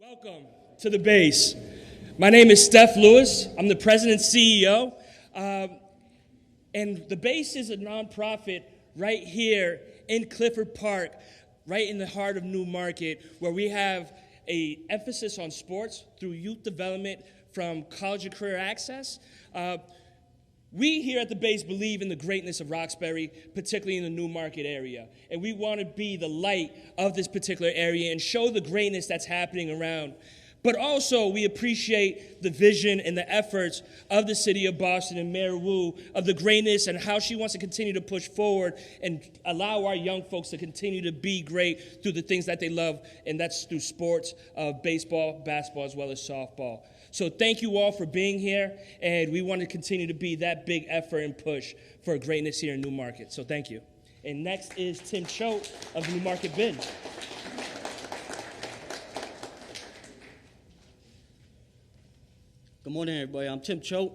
Welcome to the base. My name is Steph Lewis. I'm the president and CEO. And the base is a nonprofit right here in Clifford Park, right in the heart of New Market, where we have an emphasis on sports through youth development from college and career access. We here at the base believe in the greatness of Roxbury, particularly in the New Market area. And we want to be the light of this particular area and show the greatness that's happening around. But also, we appreciate the vision and the efforts of the city of Boston and Mayor Wu of the greatness and how she wants to continue to push forward and allow our young folks to continue to be great through the things that they love, and that's through sports, baseball, basketball, as well as softball. So thank you all for being here, and we want to continue to be that big effort and push for greatness here in New Market. So thank you. And next is Tim Choate of New Market Bid. Good morning, everybody. I'm Tim Choate.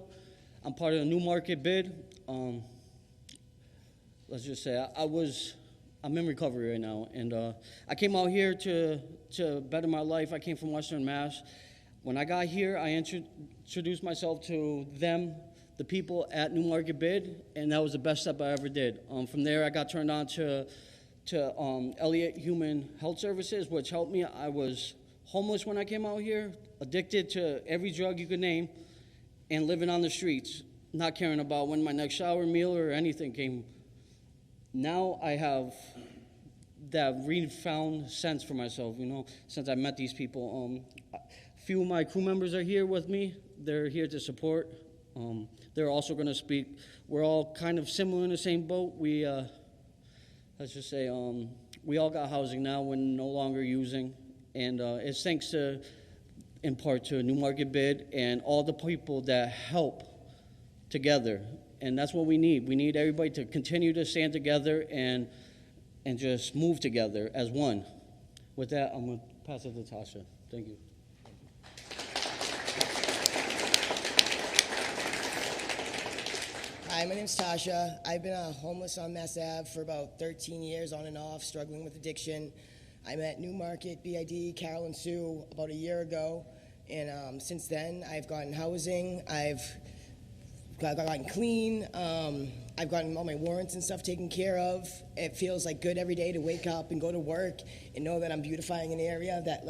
I'm part of the New Market Bid. Let's just say I'm in recovery right now, and I came out here to better my life. I came from Western Mass. When I got here, I introduced myself to them, the people at New Market Bid, and that was the best step I ever did. From there, I got turned on to Elliott Human Health Services, which helped me. I was homeless when I came out here, addicted to every drug you could name, and living on the streets, not caring about when my next shower, meal, or anything came. Now I have that refound sense for myself, since I met these people. A few of my crew members are here with me. They're here to support. They're also going to speak. We're all kind of similar in the same boat. We, let's just say, we all got housing now. We're no longer using. And it's thanks to, in part, to New Market Bid and all the people that help together. And that's what we need. We need everybody to continue to stand together and just move together as one. With that, I'm going to pass it to Tasha. Thank you. Hi, my name's Tasha. I've been homeless on Mass Ave for about 13 years, on and off, struggling with addiction. I met New Market, BID, Carol and Sue about a year ago, and since then I've gotten housing, I've gotten clean, I've gotten all my warrants and stuff taken care of. It feels like good every day to wake up and go to work and know that I'm beautifying an area that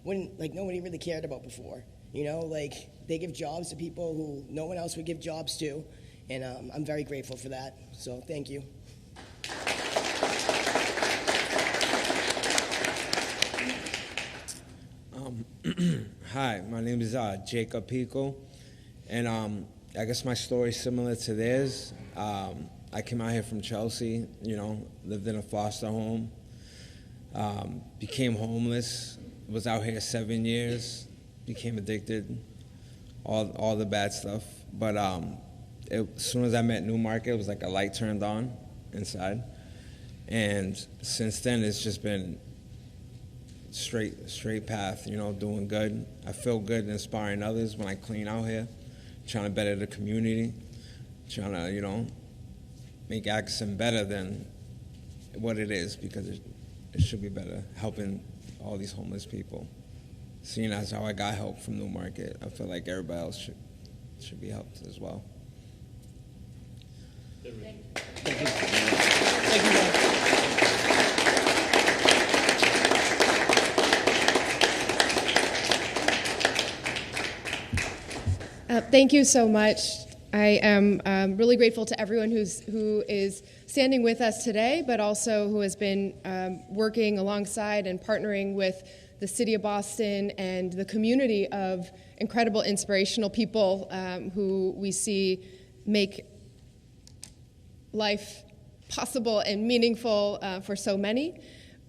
nobody really cared about before. They give jobs to people who no one else would give jobs to, and I'm very grateful for that, so thank you. Hi, my name is Jacob Pico, and I guess my story is similar to theirs. I came out here from Chelsea, lived in a foster home, became homeless, was out here 7 years, became addicted, all the bad stuff. But as soon as I met New Market, it was like a light turned on inside, and since then it's just been straight path, doing good. I feel good inspiring others when I clean out here, trying to better the community, trying to, make Atkinson better than what it is, because it should be better, helping all these homeless people. Seeing as how I got help from New Market, I feel like everybody else should be helped as well. Thank you. Thank you so much. I am really grateful to everyone who is standing with us today, but also who has been working alongside and partnering with the City of Boston and the community of incredible, inspirational people who we see make life possible and meaningful for so many.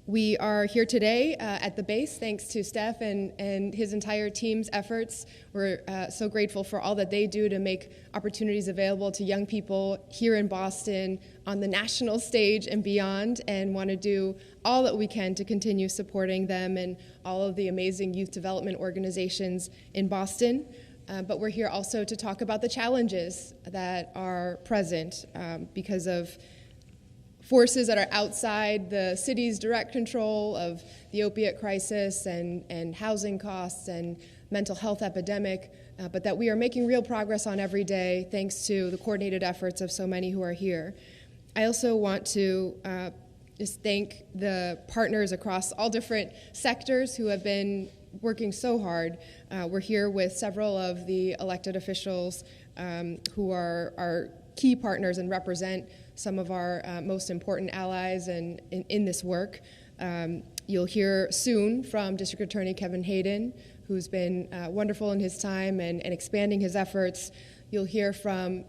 We are here today at the base thanks to Steph and his entire team's efforts. We're so grateful for all that they do to make opportunities available to young people here in Boston, on the national stage and beyond, and want to do all that we can to continue supporting them and all of the amazing youth development organizations in Boston. But we're here also to talk about the challenges that are present because of forces that are outside the city's direct control of the opiate crisis and housing costs and mental health epidemic, but that we are making real progress on every day thanks to the coordinated efforts of so many who are here. I also want to just thank the partners across all different sectors who have been working so hard. We're here with several of the elected officials who are key partners and represent some of our most important allies in this work. You'll hear soon from District Attorney Kevin Hayden, who's been wonderful in his time and expanding his efforts. You'll hear from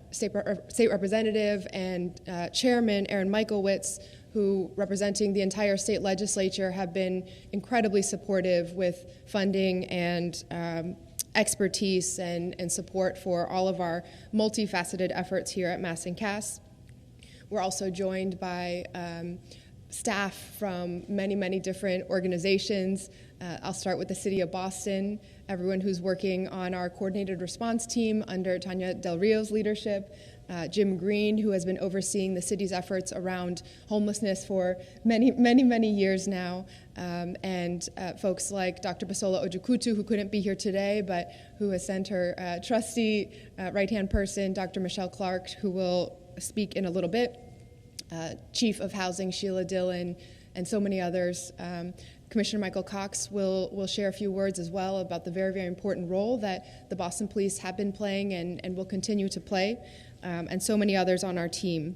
State Representative and Chairman Aaron Michaelwitz, who, representing the entire state legislature, have been incredibly supportive with funding and expertise and support for all of our multifaceted efforts here at Mass and Cass. We're also joined by staff from many, many different organizations. I'll start with the City of Boston, everyone who's working on our coordinated response team under Tanya Del Rio's leadership, Jim Green, who has been overseeing the city's efforts around homelessness for many, many, many years now, and folks like Dr. Basola Ojukutu, who couldn't be here today, but who has sent her trusty right-hand person, Dr. Michelle Clark, who will speak in a little bit, Chief of Housing, Sheila Dillon, and so many others. Commissioner Michael Cox will share a few words as well about the very, very important role that the Boston Police have been playing and will continue to play, and so many others on our team.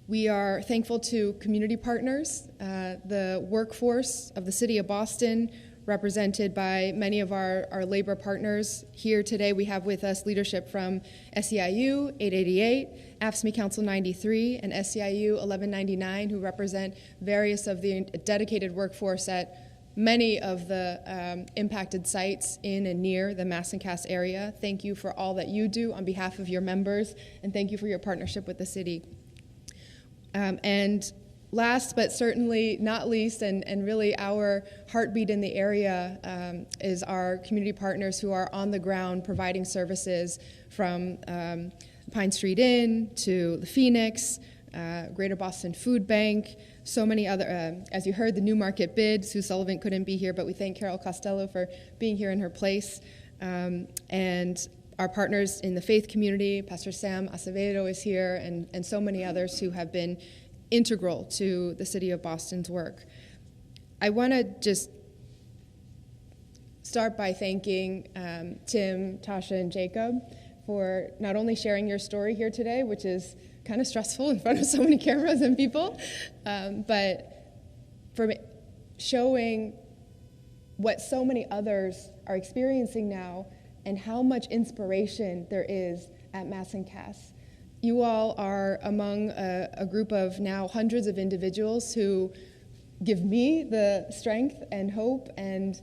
We are thankful to community partners, the workforce of the City of Boston, represented by many of our labor partners. Here today we have with us leadership from SEIU 888, AFSCME Council 93, and SEIU 1199, who represent various of the dedicated workforce at many of the impacted sites in and near the Mass and Cass area. Thank you for all that you do on behalf of your members, and thank you for your partnership with the city. And last but certainly not least, and really our heartbeat in the area, is our community partners who are on the ground providing services from Pine Street Inn to the Phoenix, Greater Boston Food Bank, so many other, as you heard, the Newmarket bid. Sue Sullivan couldn't be here, but we thank Carol Costello for being here in her place. And our partners in the faith community, Pastor Sam Acevedo is here, and so many others who have been integral to the City of Boston's work. I want to just start by thanking Tim, Tasha, and Jacob for not only sharing your story here today, which is kind of stressful in front of so many cameras and people, but for showing what so many others are experiencing now and how much inspiration there is at Mass and Cass. You all are among a group of now hundreds of individuals who give me the strength and hope and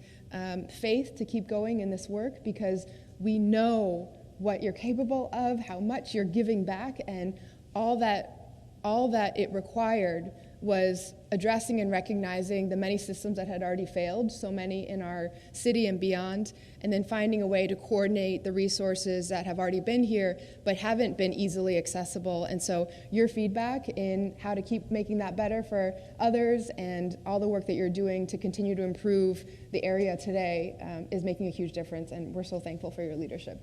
faith to keep going in this work, because we know what you're capable of, how much you're giving back, and all that it required was addressing and recognizing the many systems that had already failed, so many in our city and beyond, and then finding a way to coordinate the resources that have already been here but haven't been easily accessible. And so your feedback in how to keep making that better for others and all the work that you're doing to continue to improve the area today is making a huge difference, and we're so thankful for your leadership.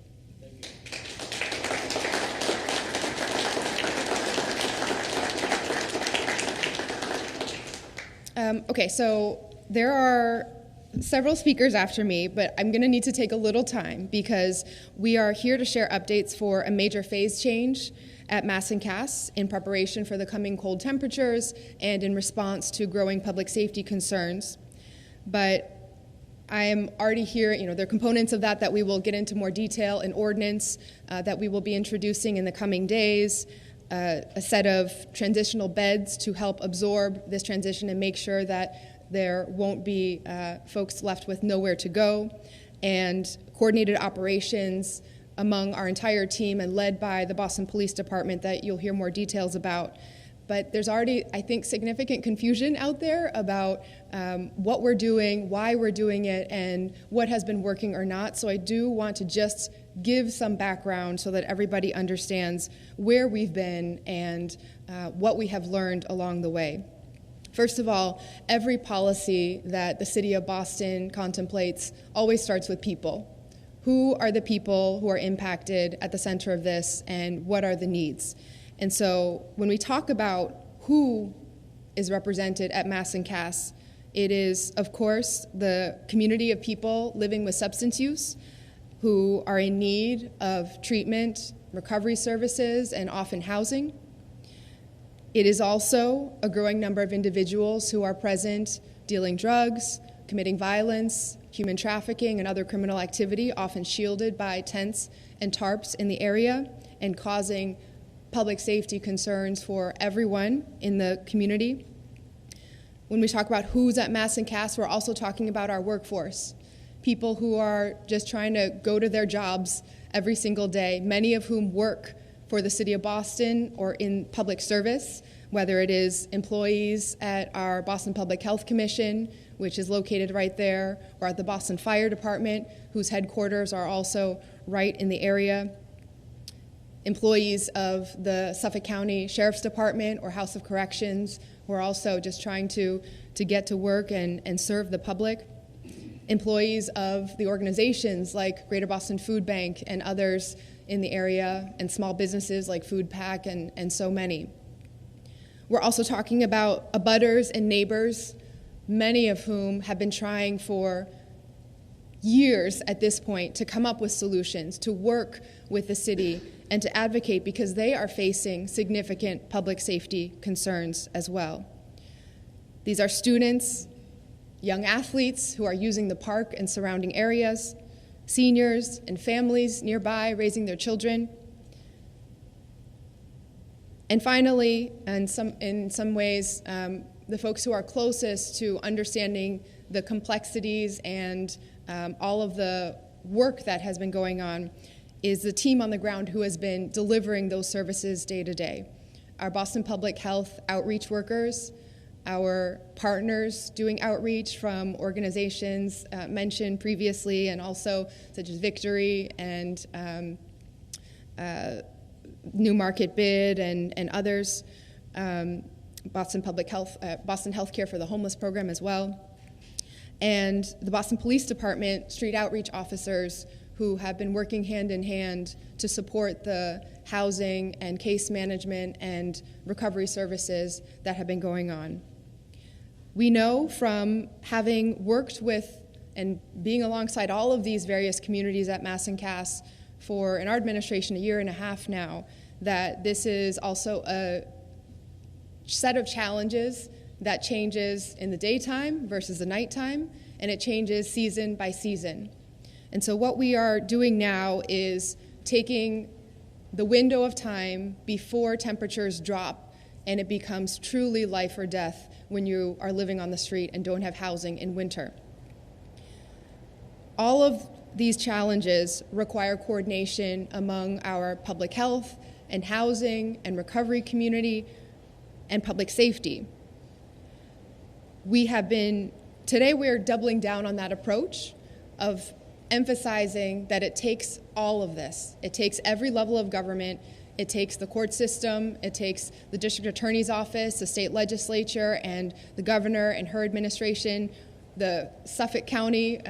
Okay, so there are several speakers after me, but I'm going to need to take a little time because we are here to share updates for a major phase change at Mass and Cass in preparation for the coming cold temperatures and in response to growing public safety concerns. But I am already here, there are components of that we will get into more detail in ordinance that we will be introducing in the coming days. A set of transitional beds to help absorb this transition and make sure that there won't be folks left with nowhere to go, and coordinated operations among our entire team and led by the Boston Police Department that you'll hear more details about. But there's already, I think, significant confusion out there about what we're doing, why we're doing it, and what has been working or not. So I do want to just give some background so that everybody understands where we've been and what we have learned along the way. First of all, every policy that the city of Boston contemplates always starts with people. Who are the people who are impacted at the center of this, and what are the needs? And so when we talk about who is represented at Mass and Cass, it is, of course, the community of people living with substance use who are in need of treatment, recovery services, and often housing. It is also a growing number of individuals who are present dealing drugs, committing violence, human trafficking, and other criminal activity, often shielded by tents and tarps in the area and causing public safety concerns for everyone in the community. When we talk about who's at Mass and Cass, we're also talking about our workforce, people who are just trying to go to their jobs every single day, many of whom work for the City of Boston or in public service, whether it is employees at our Boston Public Health Commission, which is located right there, or at the Boston Fire Department, whose headquarters are also right in the area, employees of the Suffolk County Sheriff's Department or House of Corrections, who are also just trying to get to work and serve the public, employees of the organizations like Greater Boston Food Bank and others in the area, and small businesses like Food Pack and so many. We're also talking about abutters and neighbors, many of whom have been trying for years at this point to come up with solutions, to work with the city, and to advocate because they are facing significant public safety concerns as well. These are students, young athletes who are using the park and surrounding areas, seniors and families nearby raising their children. And finally, in some ways, the folks who are closest to understanding the complexities and all of the work that has been going on is the team on the ground who has been delivering those services day to day. Our Boston Public Health outreach workers, our partners doing outreach from organizations mentioned previously, and also such as Victory and New Market Bid and others, Boston Public Health, Boston Healthcare for the Homeless program as well, and the Boston Police Department street outreach officers who have been working hand in hand to support the housing and case management and recovery services that have been going on. We know from having worked with and being alongside all of these various communities at Mass and Cass for, in our administration, a year and a half now, that this is also a set of challenges that changes in the daytime versus the nighttime, and it changes season by season. And so what we are doing now is taking the window of time before temperatures drop and it becomes truly life or death when you are living on the street and don't have housing in winter. All of these challenges require coordination among our public health and housing and recovery community and public safety. Today we're doubling down on that approach of emphasizing that it takes all of this. It takes every level of government. It takes the court system. It takes the district attorney's office, the state legislature, and the governor and her administration, the Suffolk County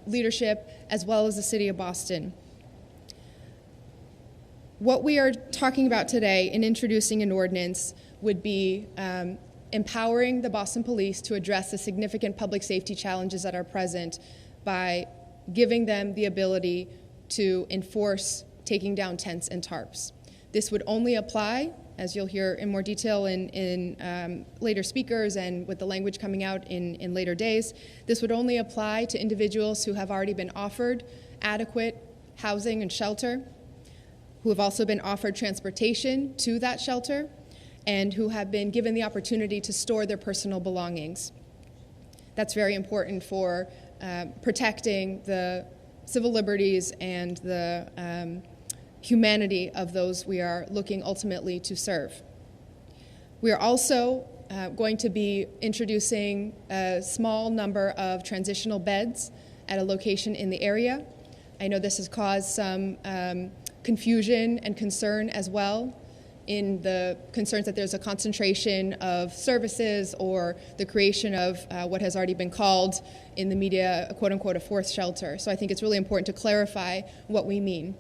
leadership, as well as the city of Boston. What we are talking about today in introducing an ordinance would be empowering the Boston Police to address the significant public safety challenges that are present by giving them the ability to enforce taking down tents and tarps. This would only apply, as you'll hear in more detail in later speakers and with the language coming out in later days, this would only apply to individuals who have already been offered adequate housing and shelter, who have also been offered transportation to that shelter, and who have been given the opportunity to store their personal belongings. That's very important for protecting the civil liberties and the humanity of those we are looking ultimately to serve. We are also going to be introducing a small number of transitional beds at a location in the area I know this has caused some confusion and concern as well, in the concerns that there's a concentration of services or the creation of what has already been called in the media, quote unquote, a fourth shelter. So I think it's really important to clarify what we mean.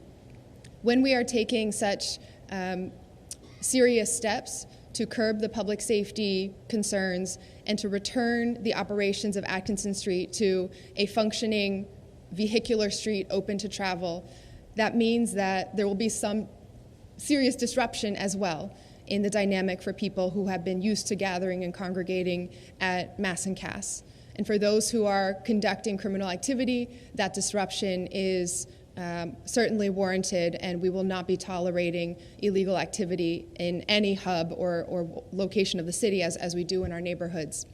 When we are taking such serious steps to curb the public safety concerns and to return the operations of Atkinson Street to a functioning vehicular street open to travel, that means that there will be some serious disruption as well in the dynamic for people who have been used to gathering and congregating at Mass and Cass. And for those who are conducting criminal activity, that disruption is certainly warranted, and we will not be tolerating illegal activity in any hub or location of the city as we do in our neighborhoods.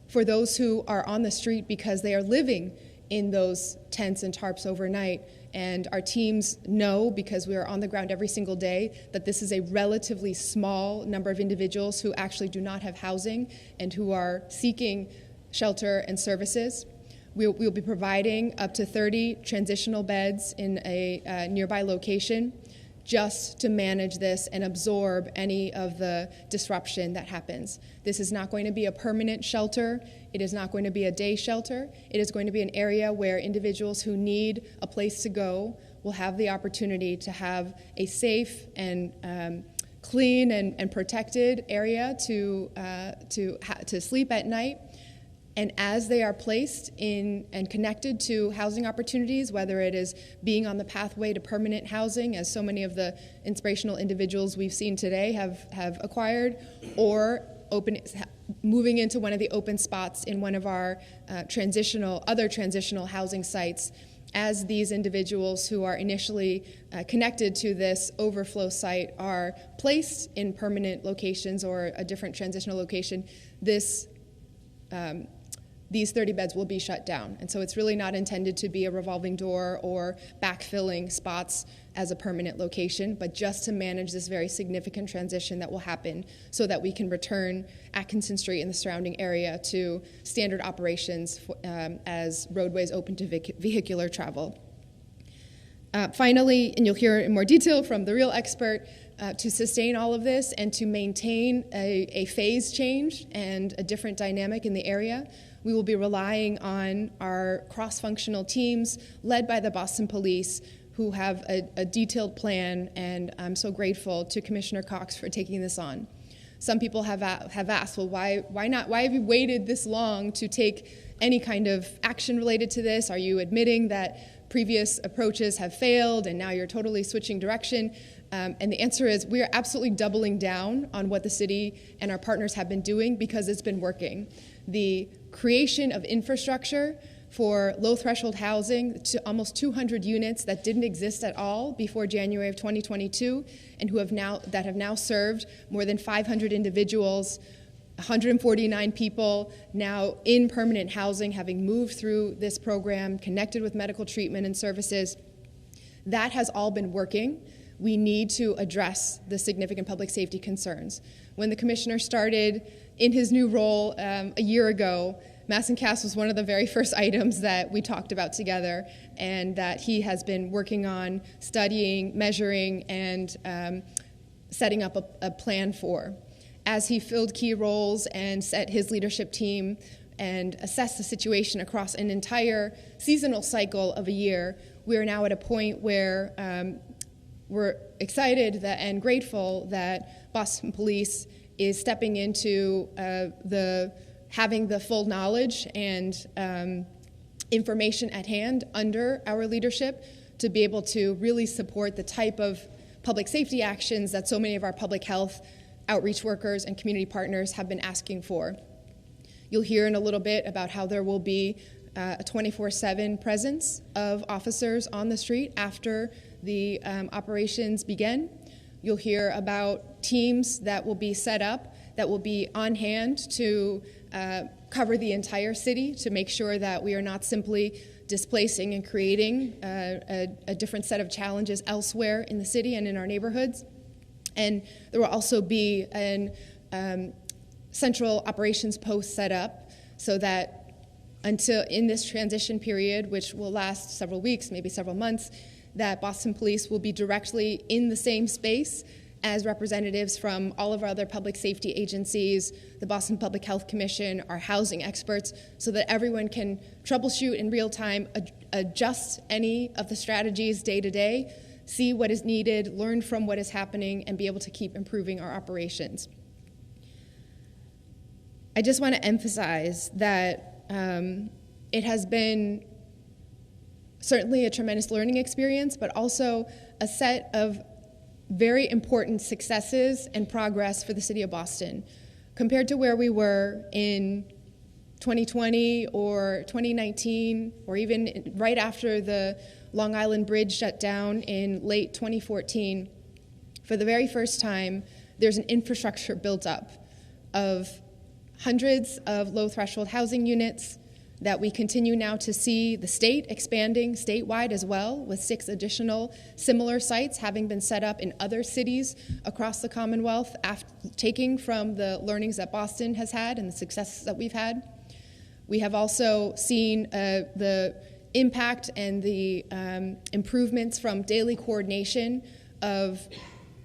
For those who are on the street because they are living in those tents and tarps overnight, and our teams know, because we are on the ground every single day, that this is a relatively small number of individuals who actually do not have housing and who are seeking shelter and services. We'll be providing up to 30 transitional beds in a nearby location just to manage this and absorb any of the disruption that happens. This is not going to be a permanent shelter. It is not going to be a day shelter. It is going to be an area where individuals who need a place to go will have the opportunity to have a safe and clean and protected area to sleep at night. And as they are placed in and connected to housing opportunities, whether it is being on the pathway to permanent housing, as so many of the inspirational individuals we've seen today have acquired, or moving into one of the open spots in one of our other transitional housing sites, as these individuals who are initially connected to this overflow site are placed in permanent locations or a different transitional location, these 30 beds will be shut down. And so it's really not intended to be a revolving door or backfilling spots as a permanent location, but just to manage this very significant transition that will happen so that we can return Atkinson Street and the surrounding area to standard operations as roadways open to vehicular travel. Finally, and you'll hear in more detail from the real expert, to sustain all of this and to maintain a phase change and a different dynamic in the area, we will be relying on our cross-functional teams led by the Boston Police, who have a detailed plan, and I'm so grateful to Commissioner Cox for taking this on. Some people have asked, well, why not? Why have you waited this long to take any kind of action related to this? Are you admitting that previous approaches have failed and now you're totally switching direction? And the answer is we are absolutely doubling down on what the city and our partners have been doing because it's been working. The creation of infrastructure for low-threshold housing to almost 200 units that didn't exist at all before January of 2022 and have now served more than 500 individuals, 149 people now in permanent housing, having moved through this program, connected with medical treatment and services. That has all been working. We need to address the significant public safety concerns. When the commissioner started in his new role a year ago, Mass and Cass was one of the very first items that we talked about together, and that he has been working on studying, measuring, and setting up a plan for. As he filled key roles and set his leadership team and assessed the situation across an entire seasonal cycle of a year, we are now at a point where we're excited and grateful that Boston Police is stepping into having the full knowledge and information at hand under our leadership to be able to really support the type of public safety actions that so many of our public health outreach workers and community partners have been asking for. You'll hear in a little bit about how there will be a 24/7 presence of officers on the street after the operations begin. You'll hear about teams that will be set up, that will be on hand to cover the entire city to make sure that we are not simply displacing and creating a different set of challenges elsewhere in the city and in our neighborhoods. And there will also be an central operations post set up so that until in this transition period, which will last several weeks, maybe several months, that Boston Police will be directly in the same space as representatives from all of our other public safety agencies, the Boston Public Health Commission, our housing experts, so that everyone can troubleshoot in real time, adjust any of the strategies day to day, see what is needed, learn from what is happening, and be able to keep improving our operations. I just want to emphasize that it has been certainly a tremendous learning experience, but also a set of very important successes and progress for the city of Boston. Compared to where we were in 2020 or 2019, or even right after the Long Island Bridge shut down in late 2014, for the very first time, there's an infrastructure built up of hundreds of low-threshold housing units that we continue now to see the state expanding statewide as well, with 6 additional similar sites having been set up in other cities across the Commonwealth, taking from the learnings that Boston has had and the successes that we've had. We have also seen the impact and the improvements from daily coordination of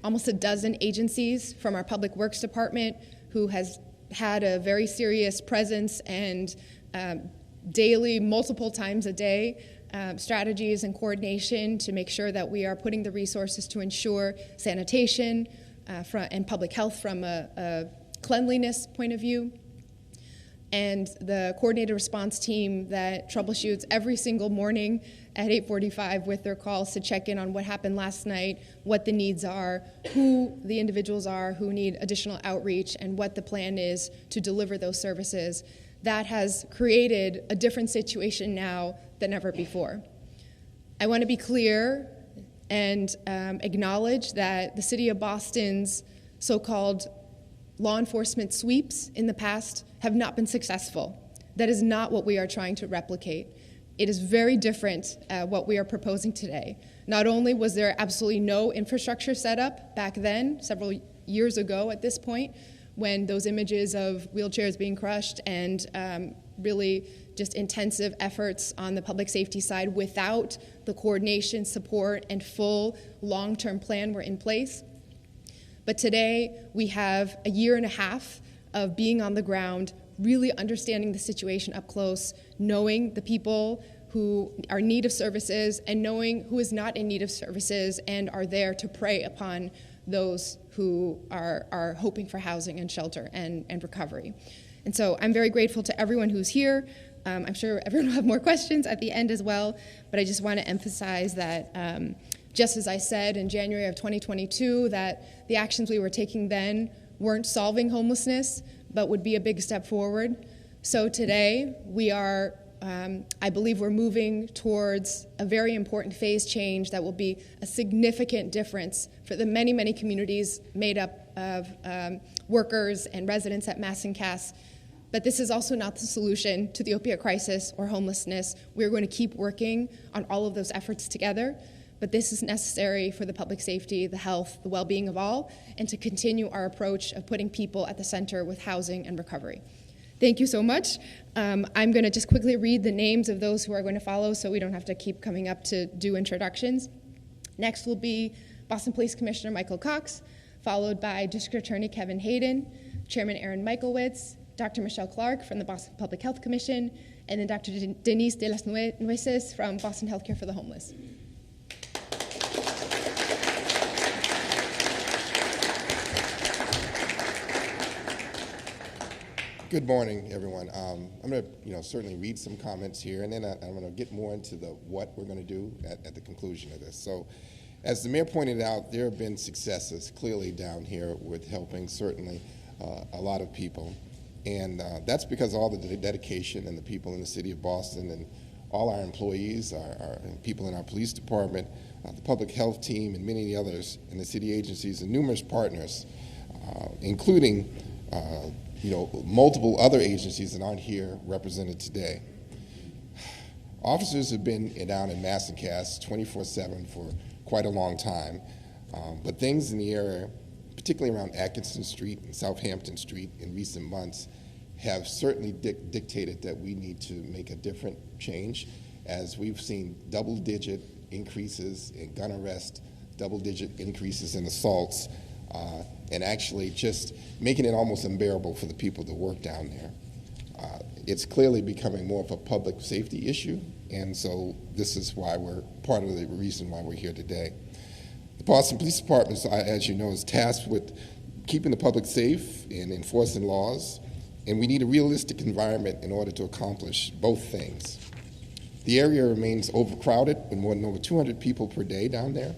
almost a dozen agencies from our Public Works Department, who has had a very serious presence and daily, multiple times a day, strategies and coordination to make sure that we are putting the resources to ensure sanitation and public health from a cleanliness point of view. And the coordinated response team that troubleshoots every single morning at 8:45 with their calls to check in on what happened last night, what the needs are, who the individuals are who need additional outreach, and what the plan is to deliver those services. That has created a different situation now than ever before. I want to be clear and acknowledge that the City of Boston's so-called law enforcement sweeps in the past have not been successful. That is not what we are trying to replicate. It is very different what we are proposing today. Not only was there absolutely no infrastructure set up back then, several years ago at this point, when those images of wheelchairs being crushed and really just intensive efforts on the public safety side without the coordination, support, and full long-term plan were in place. But today, we have a year and a half of being on the ground, really understanding the situation up close, knowing the people who are in need of services and knowing who is not in need of services and are there to prey upon those who are hoping for housing and shelter and recovery. And so I'm very grateful to everyone who's here. I'm sure everyone will have more questions at the end as well, but I just want to emphasize that just as I said in January of 2022, that the actions we were taking then weren't solving homelessness, but would be a big step forward. So today, we are, I believe we're moving towards a very important phase change that will be a significant difference for the many, many communities made up of workers and residents at Mass and Cass. But this is also not the solution to the opiate crisis or homelessness. We're going to keep working on all of those efforts together. But this is necessary for the public safety, the health, the well-being of all, and to continue our approach of putting people at the center with housing and recovery. Thank you so much. I'm going to just quickly read the names of those who are going to follow so we don't have to keep coming up to do introductions. Next will be Boston Police Commissioner Michael Cox, followed by District Attorney Kevin Hayden, Chairman Aaron Michaelwitz, Dr. Michelle Clark from the Boston Public Health Commission, and then Dr. Denise de las Nueces from Boston Healthcare for the Homeless. Good morning, everyone. I'm going to, certainly read some comments here, and then I'm going to get more into what we're going to do at the conclusion of this. So, as the mayor pointed out, there have been successes clearly down here with helping certainly a lot of people, and that's because of all the dedication and the people in the city of Boston and all our employees, our people in our police department, the public health team, and many others in the city agencies and numerous partners, including multiple other agencies that aren't here represented today. Officers have been down in Mass and Cass 24/7 for quite a long time, but things in the area, particularly around Atkinson Street and Southampton Street in recent months, have certainly dictated that we need to make a different change, as we've seen double-digit increases in gun arrests, double-digit increases in assaults, and actually just making it almost unbearable for the people that work down there. It's clearly becoming more of a public safety issue, and so this is why we're part of the reason why we're here today. The Boston Police Department, as you know, is tasked with keeping the public safe and enforcing laws, and we need a realistic environment in order to accomplish both things. The area remains overcrowded with more than over 200 people per day down there,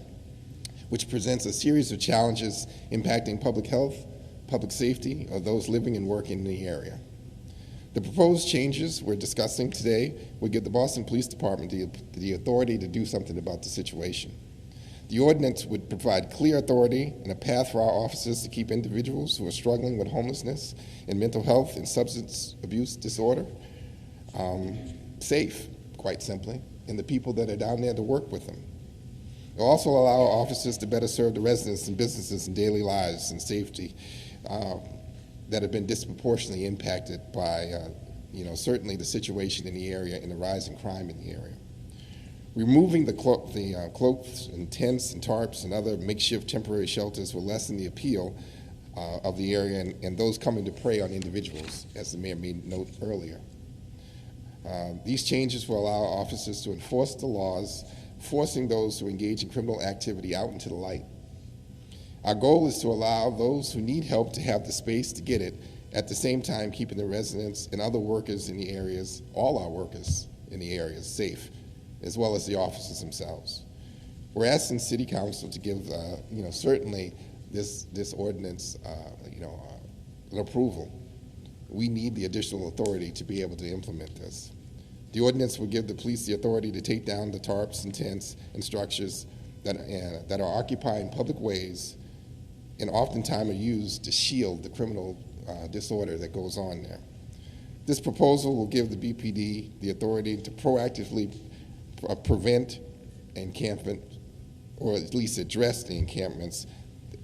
which presents a series of challenges impacting public health, public safety of those living and working in the area. The proposed changes we're discussing today would give the Boston Police Department the authority to do something about the situation. The ordinance would provide clear authority and a path for our officers to keep individuals who are struggling with homelessness and mental health and substance abuse disorder safe, quite simply, and the people that are down there to work with them. It will also allow our officers to better serve the residents and businesses and daily lives and safety that have been disproportionately impacted by, certainly the situation in the area and the rise in crime in the area. Removing the cloaks and tents and tarps and other makeshift temporary shelters will lessen the appeal of the area and those coming to prey on individuals, as the mayor made note earlier. These changes will allow officers to enforce the laws, forcing those who engage in criminal activity out into the light. Our goal is to allow those who need help to have the space to get it, at the same time keeping the residents and other workers in the areas, all our workers in the areas, safe, as well as the officers themselves. We're asking City Council to give, certainly this ordinance, an approval. We need the additional authority to be able to implement this. The ordinance will give the police the authority to take down the tarps and tents and structures that are occupying public ways and oftentimes are used to shield the criminal disorder that goes on there. This proposal will give the BPD the authority to proactively prevent encampment, or at least address the encampments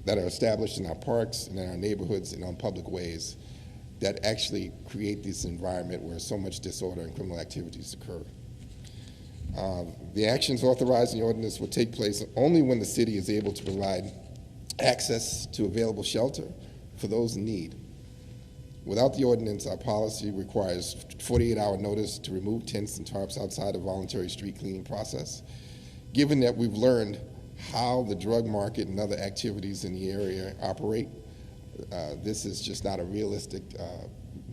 that are established in our parks and in our neighborhoods and on public ways that actually create this environment where so much disorder and criminal activities occur. The actions authorized in the ordinance will take place only when the city is able to provide access to available shelter for those in need. Without the ordinance, our policy requires 48-hour notice to remove tents and tarps outside a voluntary street cleaning process. Given that we've learned how the drug market and other activities in the area operate, this is just not a realistic,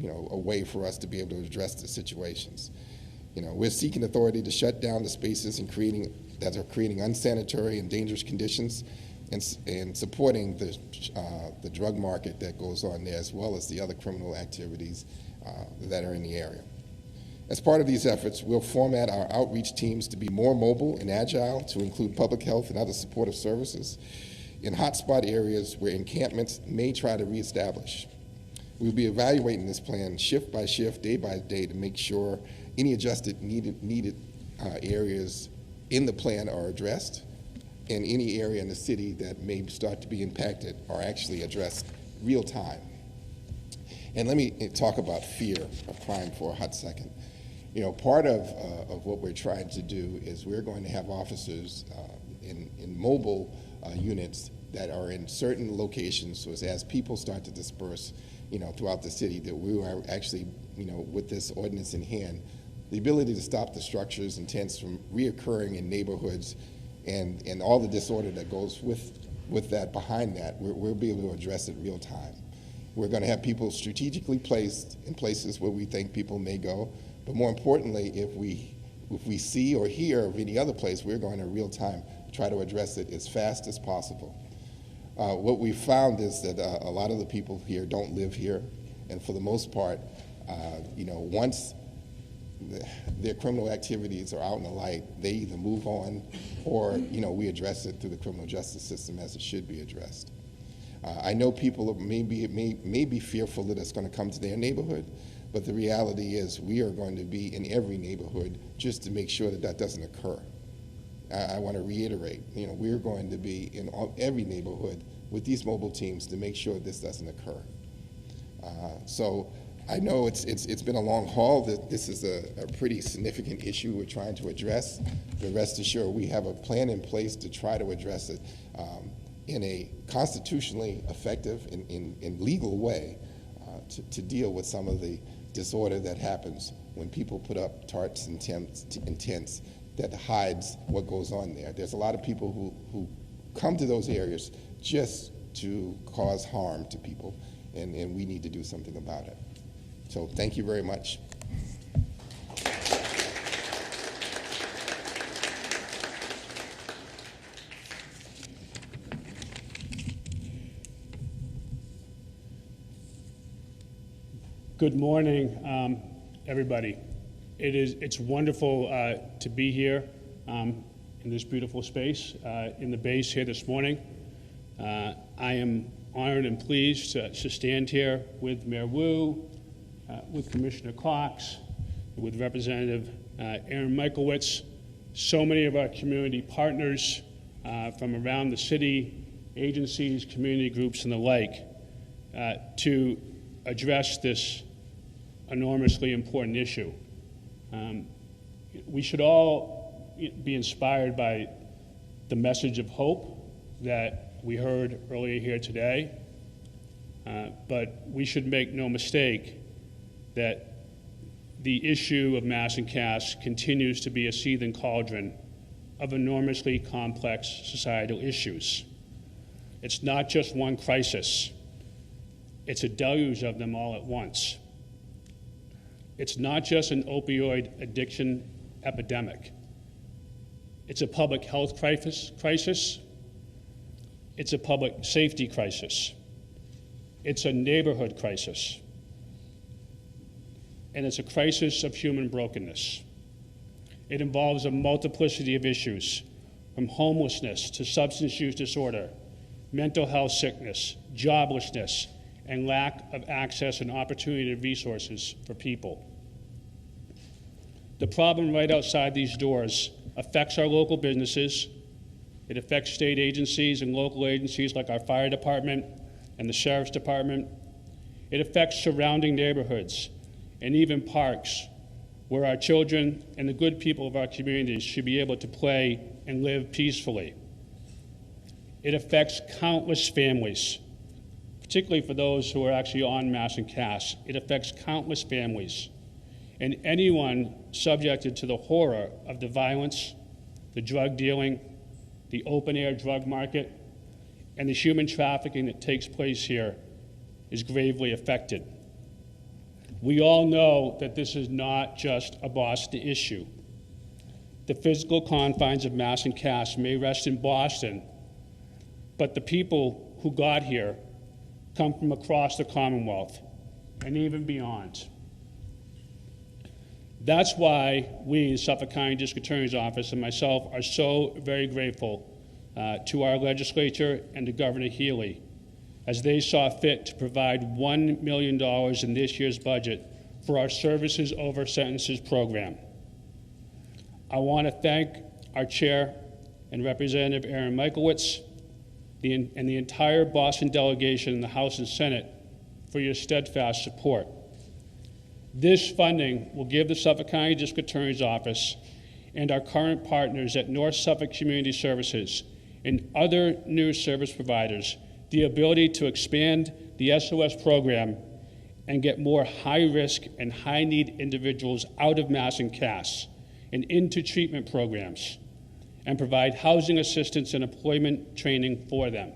a way for us to be able to address the situations. We're seeking authority to shut down the spaces that are creating unsanitary and dangerous conditions, and supporting the drug market that goes on there, as well as the other criminal activities that are in the area. As part of these efforts, we'll format our outreach teams to be more mobile and agile to include public health and other supportive services in hotspot areas where encampments may try to reestablish. We'll be evaluating this plan shift by shift, day by day, to make sure any adjusted needed areas in the plan are addressed, and any area in the city that may start to be impacted are actually addressed real time. And let me talk about fear of crime for a hot second. Part of what we're trying to do is we're going to have officers in mobile units that are in certain locations, so as people start to disperse, throughout the city, that we are actually, with this ordinance in hand, the ability to stop the structures and tents from reoccurring in neighborhoods and all the disorder that goes with that, behind that, we'll be able to address it real time. We're going to have people strategically placed in places where we think people may go, but more importantly, if we see or hear of any other place, we're going to real time try to address it as fast as possible. What we've found is that a lot of the people here don't live here, and for the most part, once their criminal activities are out in the light, they either move on or, we address it through the criminal justice system as it should be addressed. I know people may be fearful that it's going to come to their neighborhood, but the reality is we are going to be in every neighborhood just to make sure that that doesn't occur. I want to reiterate, we're going to be in every neighborhood with these mobile teams to make sure this doesn't occur. So I know it's been a long haul. That this is a pretty significant issue we're trying to address. But rest assured, we have a plan in place to try to address it in a constitutionally effective and legal way to deal with some of the disorder that happens when people put up tarps and tents that hides what goes on there. There's a lot of people who come to those areas just to cause harm to people, and we need to do something about it. So thank you very much. Good morning, everybody. It's wonderful to be here in this beautiful space in the base here this morning. I am honored and pleased to stand here with Mayor Wu, with Commissioner Cox, with Representative Aaron Michaelwitz, so many of our community partners from around the city, agencies, community groups, and the like, to address this enormously important issue. We should all be inspired by the message of hope that we heard earlier here today, but we should make no mistake that the issue of mass and caste continues to be a seething cauldron of enormously complex societal issues. It's not just one crisis. It's a deluge of them all at once. It's not just an opioid addiction epidemic. It's a public health crisis. It's a public safety crisis. It's a neighborhood crisis. And it's a crisis of human brokenness. It involves a multiplicity of issues, from homelessness to substance use disorder, mental health sickness, joblessness, and lack of access and opportunity to resources for people. The problem right outside these doors affects our local businesses. It affects state agencies and local agencies like our fire department and the sheriff's department. It affects surrounding neighborhoods and even parks where our children and the good people of our communities should be able to play and live peacefully. It affects countless families, particularly for those who are actually on mass and caste. It affects countless families and anyone subjected to the horror of the violence, the drug dealing, the open-air drug market, and the human trafficking that takes place here is gravely affected. We all know that this is not just a Boston issue. The physical confines of mass and caste may rest in Boston, but the people who got here come from across the Commonwealth and even beyond. That's why we, the Suffolk County District Attorney's Office, and myself are so very grateful to our legislature and to Governor Healy, as they saw fit to provide $1 million in this year's budget for our Services Over Sentences program. I want to thank our chair and Representative Aaron Michaelwitz and the entire Boston delegation in the House and Senate for your steadfast support. This funding will give the Suffolk County District Attorney's Office and our current partners at North Suffolk Community Services and other new service providers the ability to expand the SOS program and get more high-risk and high-need individuals out of mass and caste and into treatment programs, and provide housing assistance and employment training for them.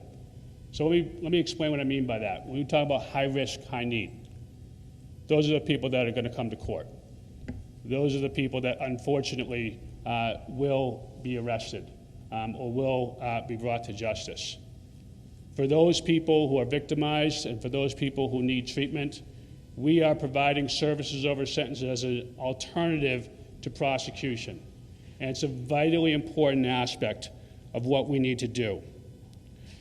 So let me explain what I mean by that. When we talk about high-risk, high-need, those are the people that are going to come to court. Those are the people that unfortunately will be arrested or will be brought to justice. For those people who are victimized and for those people who need treatment, we are providing services over sentences as an alternative to prosecution. And it's a vitally important aspect of what we need to do,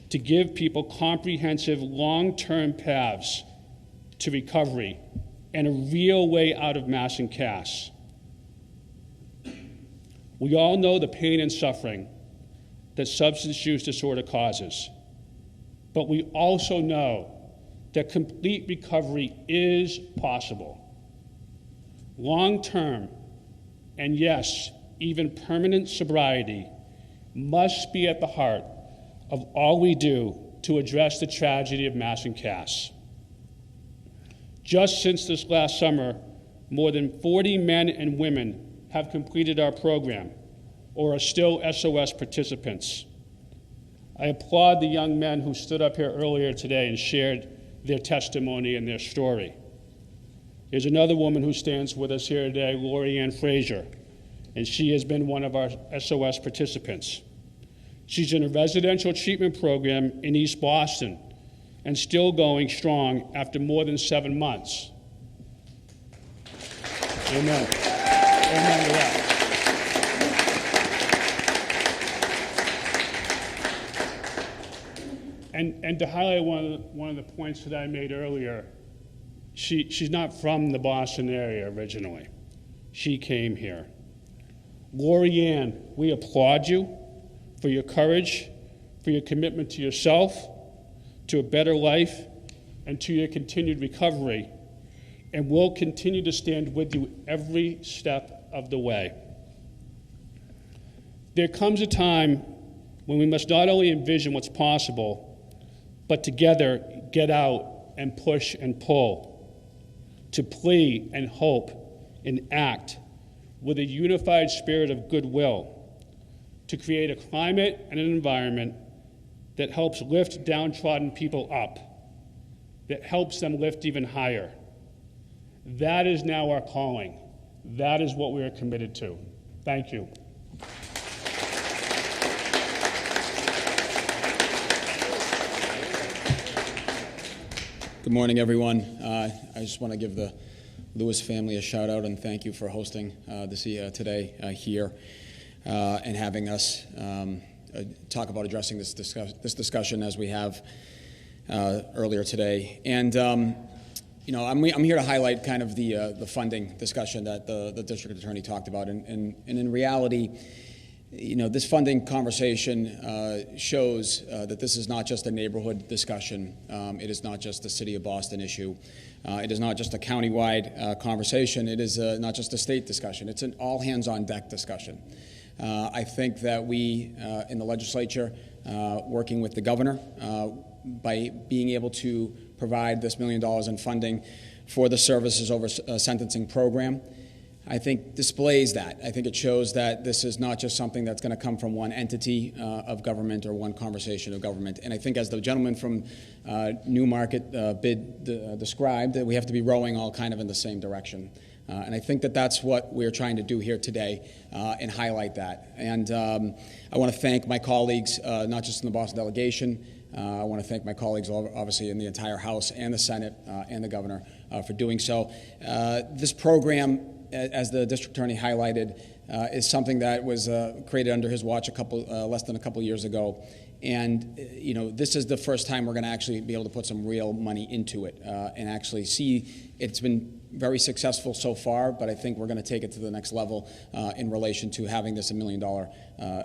to give people comprehensive long-term paths to recovery and a real way out of mass and caste. We all know the pain and suffering that substance use disorder causes, but we also know that complete recovery is possible. Long-term, and yes, even permanent sobriety must be at the heart of all we do to address the tragedy of mass incasts. Just since this last summer, more than 40 men and women have completed our program or are still SOS participants. I applaud the young men who stood up here earlier today and shared their testimony and their story. There's another woman who stands with us here today, Lori Ann Frazier, and she has been one of our SOS participants. She's in a residential treatment program in East Boston and still going strong after more than 7 months. Amen. Amen to that. And to highlight one of the points that I made earlier, she's not from the Boston area originally. She came here. Lori Ann, we applaud you for your courage, for your commitment to yourself, to a better life, and to your continued recovery. And we'll continue to stand with you every step of the way. There comes a time when we must not only envision what's possible, but together get out and push and pull, to plead and hope and act with a unified spirit of goodwill, to create a climate and an environment that helps lift downtrodden people up, that helps them lift even higher. That is now our calling. That is what we are committed to. Thank you. Good morning, everyone. I just want to give the Lewis family a shout out and thank you for hosting today here and having us talk about addressing this discussion as we have earlier today. And I'm here to highlight kind of the funding discussion that the district attorney talked about. And in reality, this funding conversation shows that this is not just a neighborhood discussion. It is not just a city of Boston issue. It is not just a countywide conversation. It is not just a state discussion. It's an all-hands-on-deck discussion. I think that we in the legislature, working with the governor, by being able to provide this $1 million in funding for the services over sentencing program, I think displays that. I think it shows that this is not just something that's going to come from one entity of government or one conversation of government. And I think as the gentleman from Newmarket described, that we have to be rowing all kind of in the same direction. And I think that that's what we're trying to do here today and highlight that. And I want to thank my colleagues, not just in the Boston delegation. I want to thank my colleagues, obviously, in the entire House and the Senate and the governor for doing so. This program, as the district attorney highlighted, is something that was created under his watch less than a couple years ago. And this is the first time we're going to actually be able to put some real money into it and actually see. It's been very successful so far, but I think we're going to take it to the next level in relation to having this $1 million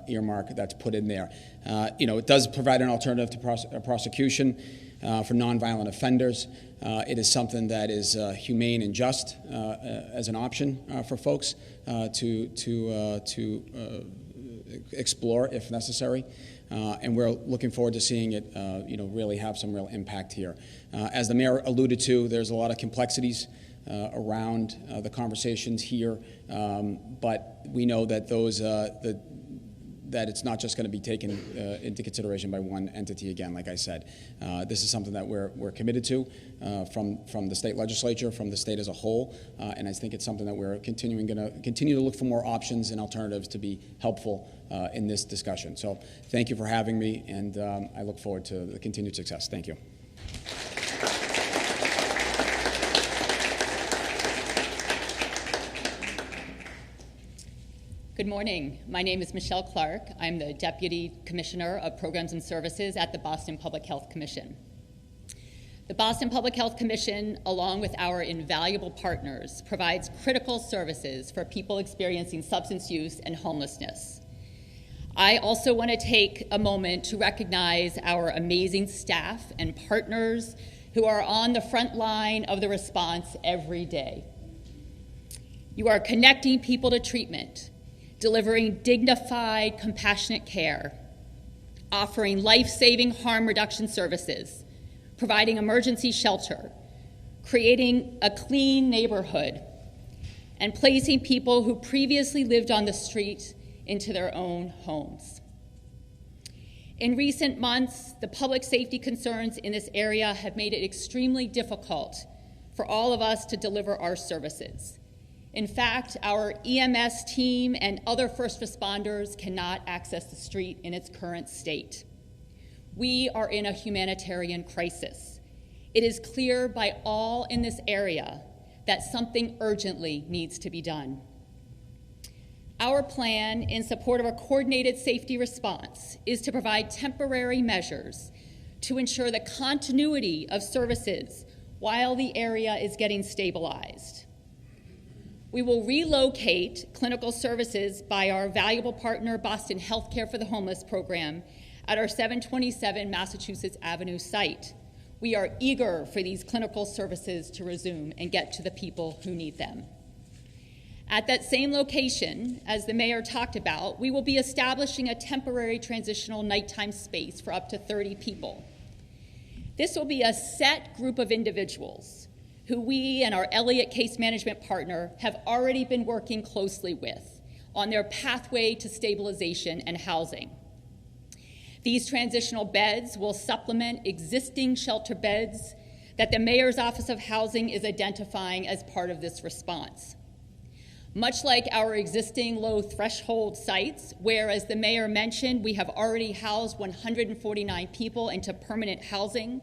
earmark that's put in there. It does provide an alternative to prosecution for nonviolent offenders. It is something that is humane and just as an option for folks to explore if necessary. And we're looking forward to seeing it, really have some real impact here. As the mayor alluded to, there's a lot of complexities around the conversations here, but we know that that it's not just going to be taken into consideration by one entity again, like I said. This is something that we're committed to from the state legislature, from the state as a whole, and I think it's something that we're going to continue to look for more options and alternatives to be helpful in this discussion. So thank you for having me, and I look forward to the continued success. Thank you. Good morning. My name is Michelle Clark. I'm the Deputy Commissioner of Programs and Services at the Boston Public Health Commission. The Boston Public Health Commission, along with our invaluable partners, provides critical services for people experiencing substance use and homelessness. I also want to take a moment to recognize our amazing staff and partners who are on the front line of the response every day. You are connecting people to treatment, delivering dignified, compassionate care, offering life-saving harm reduction services, providing emergency shelter, creating a clean neighborhood, and placing people who previously lived on the street into their own homes. In recent months, the public safety concerns in this area have made it extremely difficult for all of us to deliver our services. In fact, our EMS team and other first responders cannot access the street in its current state. We are in a humanitarian crisis. It is clear by all in this area that something urgently needs to be done. Our plan in support of a coordinated safety response is to provide temporary measures to ensure the continuity of services while the area is getting stabilized. We will relocate clinical services by our valuable partner, Boston Healthcare for the Homeless program, at our 727 Massachusetts Avenue site. We are eager for these clinical services to resume and get to the people who need them. At that same location, as the mayor talked about, we will be establishing a temporary transitional nighttime space for up to 30 people. This will be a set group of individuals who we and our Elliott Case Management partner have already been working closely with on their pathway to stabilization and housing. These transitional beds will supplement existing shelter beds that the Mayor's Office of Housing is identifying as part of this response. Much like our existing low threshold sites, where, as the mayor mentioned, we have already housed 149 people into permanent housing,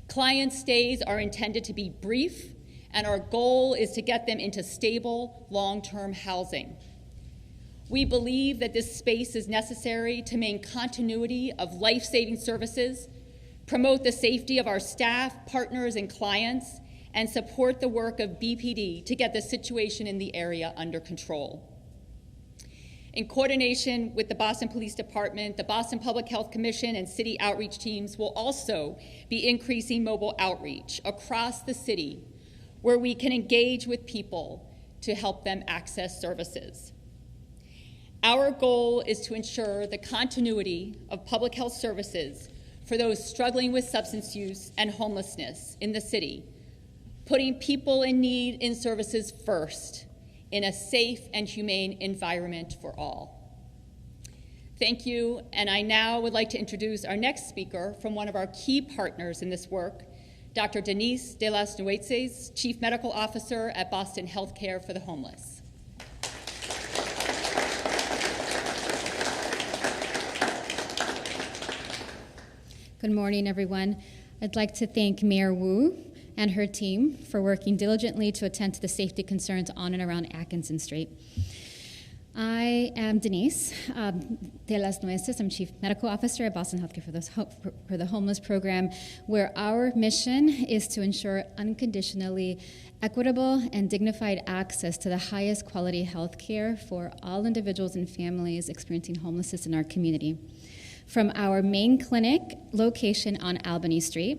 client stays are intended to be brief, and our goal is to get them into stable, long-term housing. We believe that this space is necessary to maintain continuity of life-saving services, promote the safety of our staff, partners, and clients, and support the work of BPD to get the situation in the area under control. In coordination with the Boston Police Department, the Boston Public Health Commission, and city outreach teams will also be increasing mobile outreach across the city where we can engage with people to help them access services. Our goal is to ensure the continuity of public health services for those struggling with substance use and homelessness in the city, putting people in need in services first in a safe and humane environment for all. Thank you, and I now would like to introduce our next speaker from one of our key partners in this work, Dr. Denise de las Nueces, Chief Medical Officer at Boston Healthcare for the Homeless. Good morning, everyone. I'd like to thank Mayor Wu and her team for working diligently to attend to the safety concerns on and around Atkinson Street. I am Denise de las Nueces. I'm Chief Medical Officer at Boston Healthcare for the Homeless program, where our mission is to ensure unconditionally equitable and dignified access to the highest quality health care for all individuals and families experiencing homelessness in our community. From our main clinic location on Albany Street,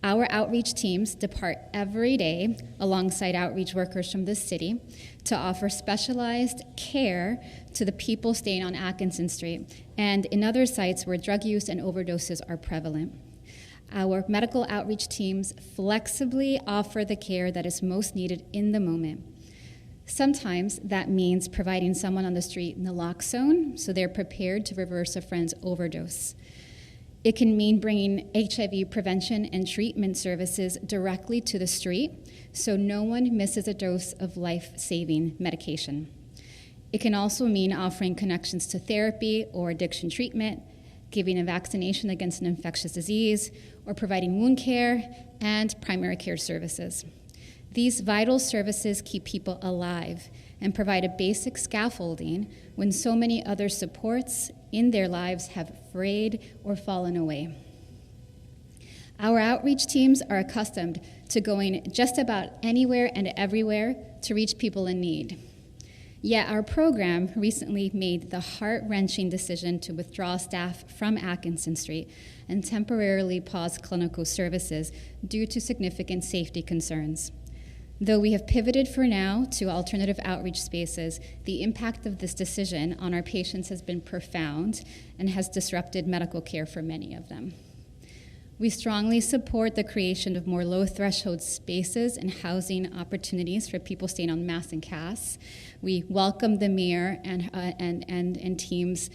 our outreach teams depart every day alongside outreach workers from the city to offer specialized care to the people staying on Atkinson Street and in other sites where drug use and overdoses are prevalent. Our medical outreach teams flexibly offer the care that is most needed in the moment. Sometimes that means providing someone on the street naloxone so they're prepared to reverse a friend's overdose. It can mean bringing HIV prevention and treatment services directly to the street so no one misses a dose of life-saving medication. It can also mean offering connections to therapy or addiction treatment, giving a vaccination against an infectious disease, or providing wound care and primary care services. These vital services keep people alive and provide a basic scaffolding when so many other supports in their lives have frayed or fallen away. Our outreach teams are accustomed to going just about anywhere and everywhere to reach people in need. Yet our program recently made the heart-wrenching decision to withdraw staff from Atkinson Street and temporarily pause clinical services due to significant safety concerns. Though we have pivoted for now to alternative outreach spaces, the impact of this decision on our patients has been profound and has disrupted medical care for many of them. We strongly support the creation of more low-threshold spaces and housing opportunities for people staying on Mass and Cass. We welcome the mayor and team's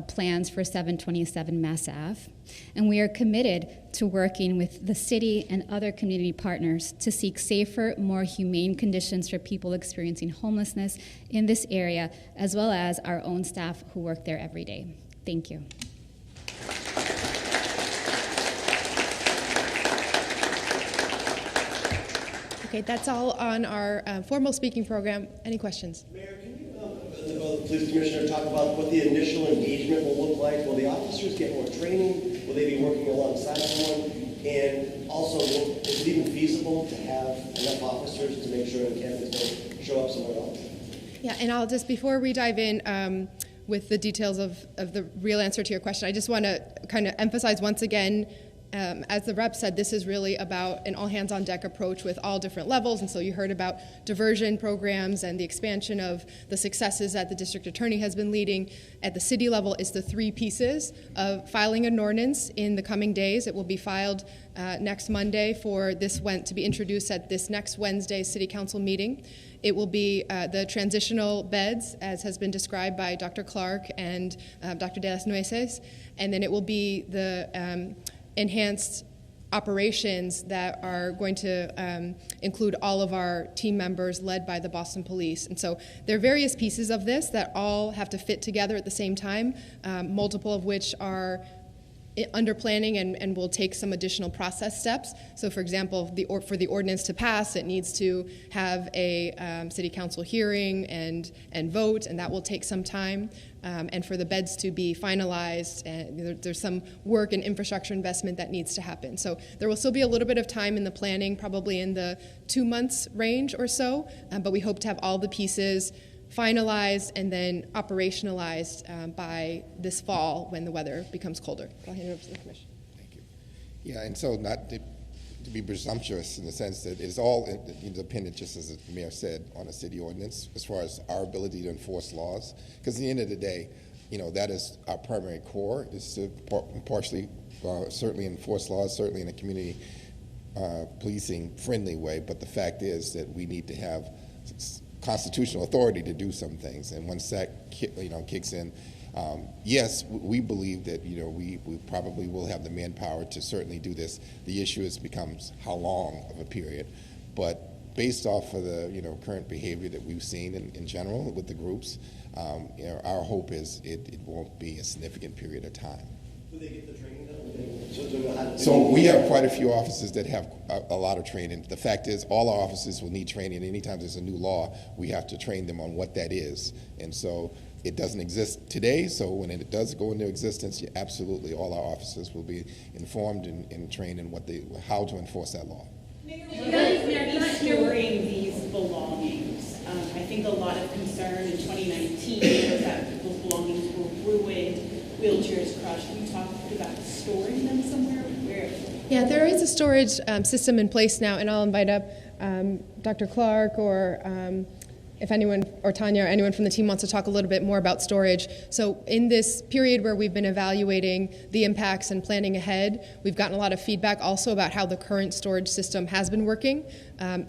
plans for 727 Mass Ave. And we are committed to working with the city and other community partners to seek safer, more humane conditions for people experiencing homelessness in this area, as well as our own staff who work there every day. Thank you. Okay, that's all on our formal speaking program. Any questions? Mayor, can you, the police commissioner, talk about what the initial engagement will look like? Will the officers get more training? Will they be working alongside someone? And also, is it even feasible to have enough officers to make sure encampments don't show up somewhere else? Yeah, and I'll just, before we dive in with the details of the real answer to your question, I just want to kind of emphasize once again, as the rep said, this is really about an all-hands-on-deck approach with all different levels, and so you heard about diversion programs and the expansion of the successes that the district attorney has been leading. At the city level, it's the three pieces of filing an ordinance in the coming days. It will be filed next Monday for this to be introduced at this next Wednesday's city council meeting. It will be the transitional beds, as has been described by Dr. Clark and Dr. De Las Nueces, and then it will be the enhanced operations that are going to include all of our team members led by the Boston Police. And so there are various pieces of this that all have to fit together at the same time, multiple of which are under planning and will take some additional process steps. So for example, for the ordinance to pass, it needs to have a city council hearing and vote, and that will take some time. And for the beds to be finalized, there's some work and infrastructure investment that needs to happen. So there will still be a little bit of time in the planning, probably in the 2 months range or so, but we hope to have all the pieces finalized and then operationalized by this fall when the weather becomes colder. I'll hand it over to the commission. Thank you. Yeah, and so not to be presumptuous in the sense that it's all dependent, just as the mayor said, on a city ordinance as far as our ability to enforce laws. Because at the end of the day, that is our primary core, is to partially, certainly enforce laws, certainly in a community policing friendly way. But the fact is that we need to have constitutional authority to do some things, and once that kicks in, yes, we believe that we probably will have the manpower to certainly do this. The issue becomes how long of a period, but based off of the current behavior that we've seen in general with the groups, our hope is it won't be a significant period of time. Do they get the training done? So we have quite a few officers that have a lot of training. The fact is, all our officers will need training. Anytime there's a new law, we have to train them on what that is. And so it doesn't exist today, so when it does go into existence, absolutely all our officers will be informed and trained in how to enforce that law. Mayor, not storing these belongings. I think a lot of concern in 2019 was that people's belongings were ruined, wheelchairs crushed. Can you talk about storing them somewhere? Where? Yeah, there is a storage system in place now, and I'll invite up Dr. Clark or if anyone, or Tanya, or anyone from the team wants to talk a little bit more about storage. So in this period where we've been evaluating the impacts and planning ahead, we've gotten a lot of feedback also about how the current storage system has been working.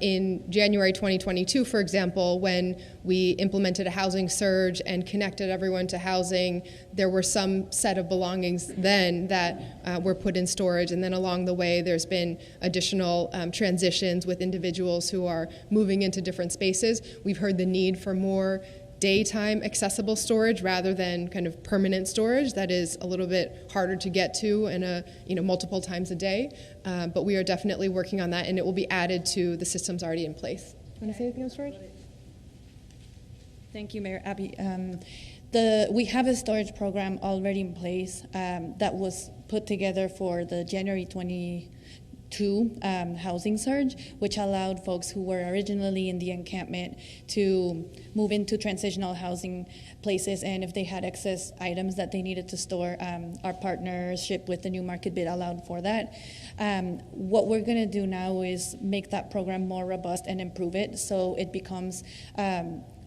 In January 2022, for example, when we implemented a housing surge and connected everyone to housing, there were some set of belongings then that were put in storage, and then along the way there's been additional transitions with individuals who are moving into different spaces. We've heard the need for more daytime accessible storage rather than kind of permanent storage that is a little bit harder to get to in multiple times a day. But we are definitely working on that, and it will be added to the systems already in place. Want to say anything on storage? Thank you, Mayor Abby. We have a storage program already in place that was put together for the January 20 2 housing surge, which allowed folks who were originally in the encampment to move into transitional housing places, and if they had excess items that they needed to store, our partnership with the New Market bid allowed for that. What we're going to do now is make that program more robust and improve it so it becomes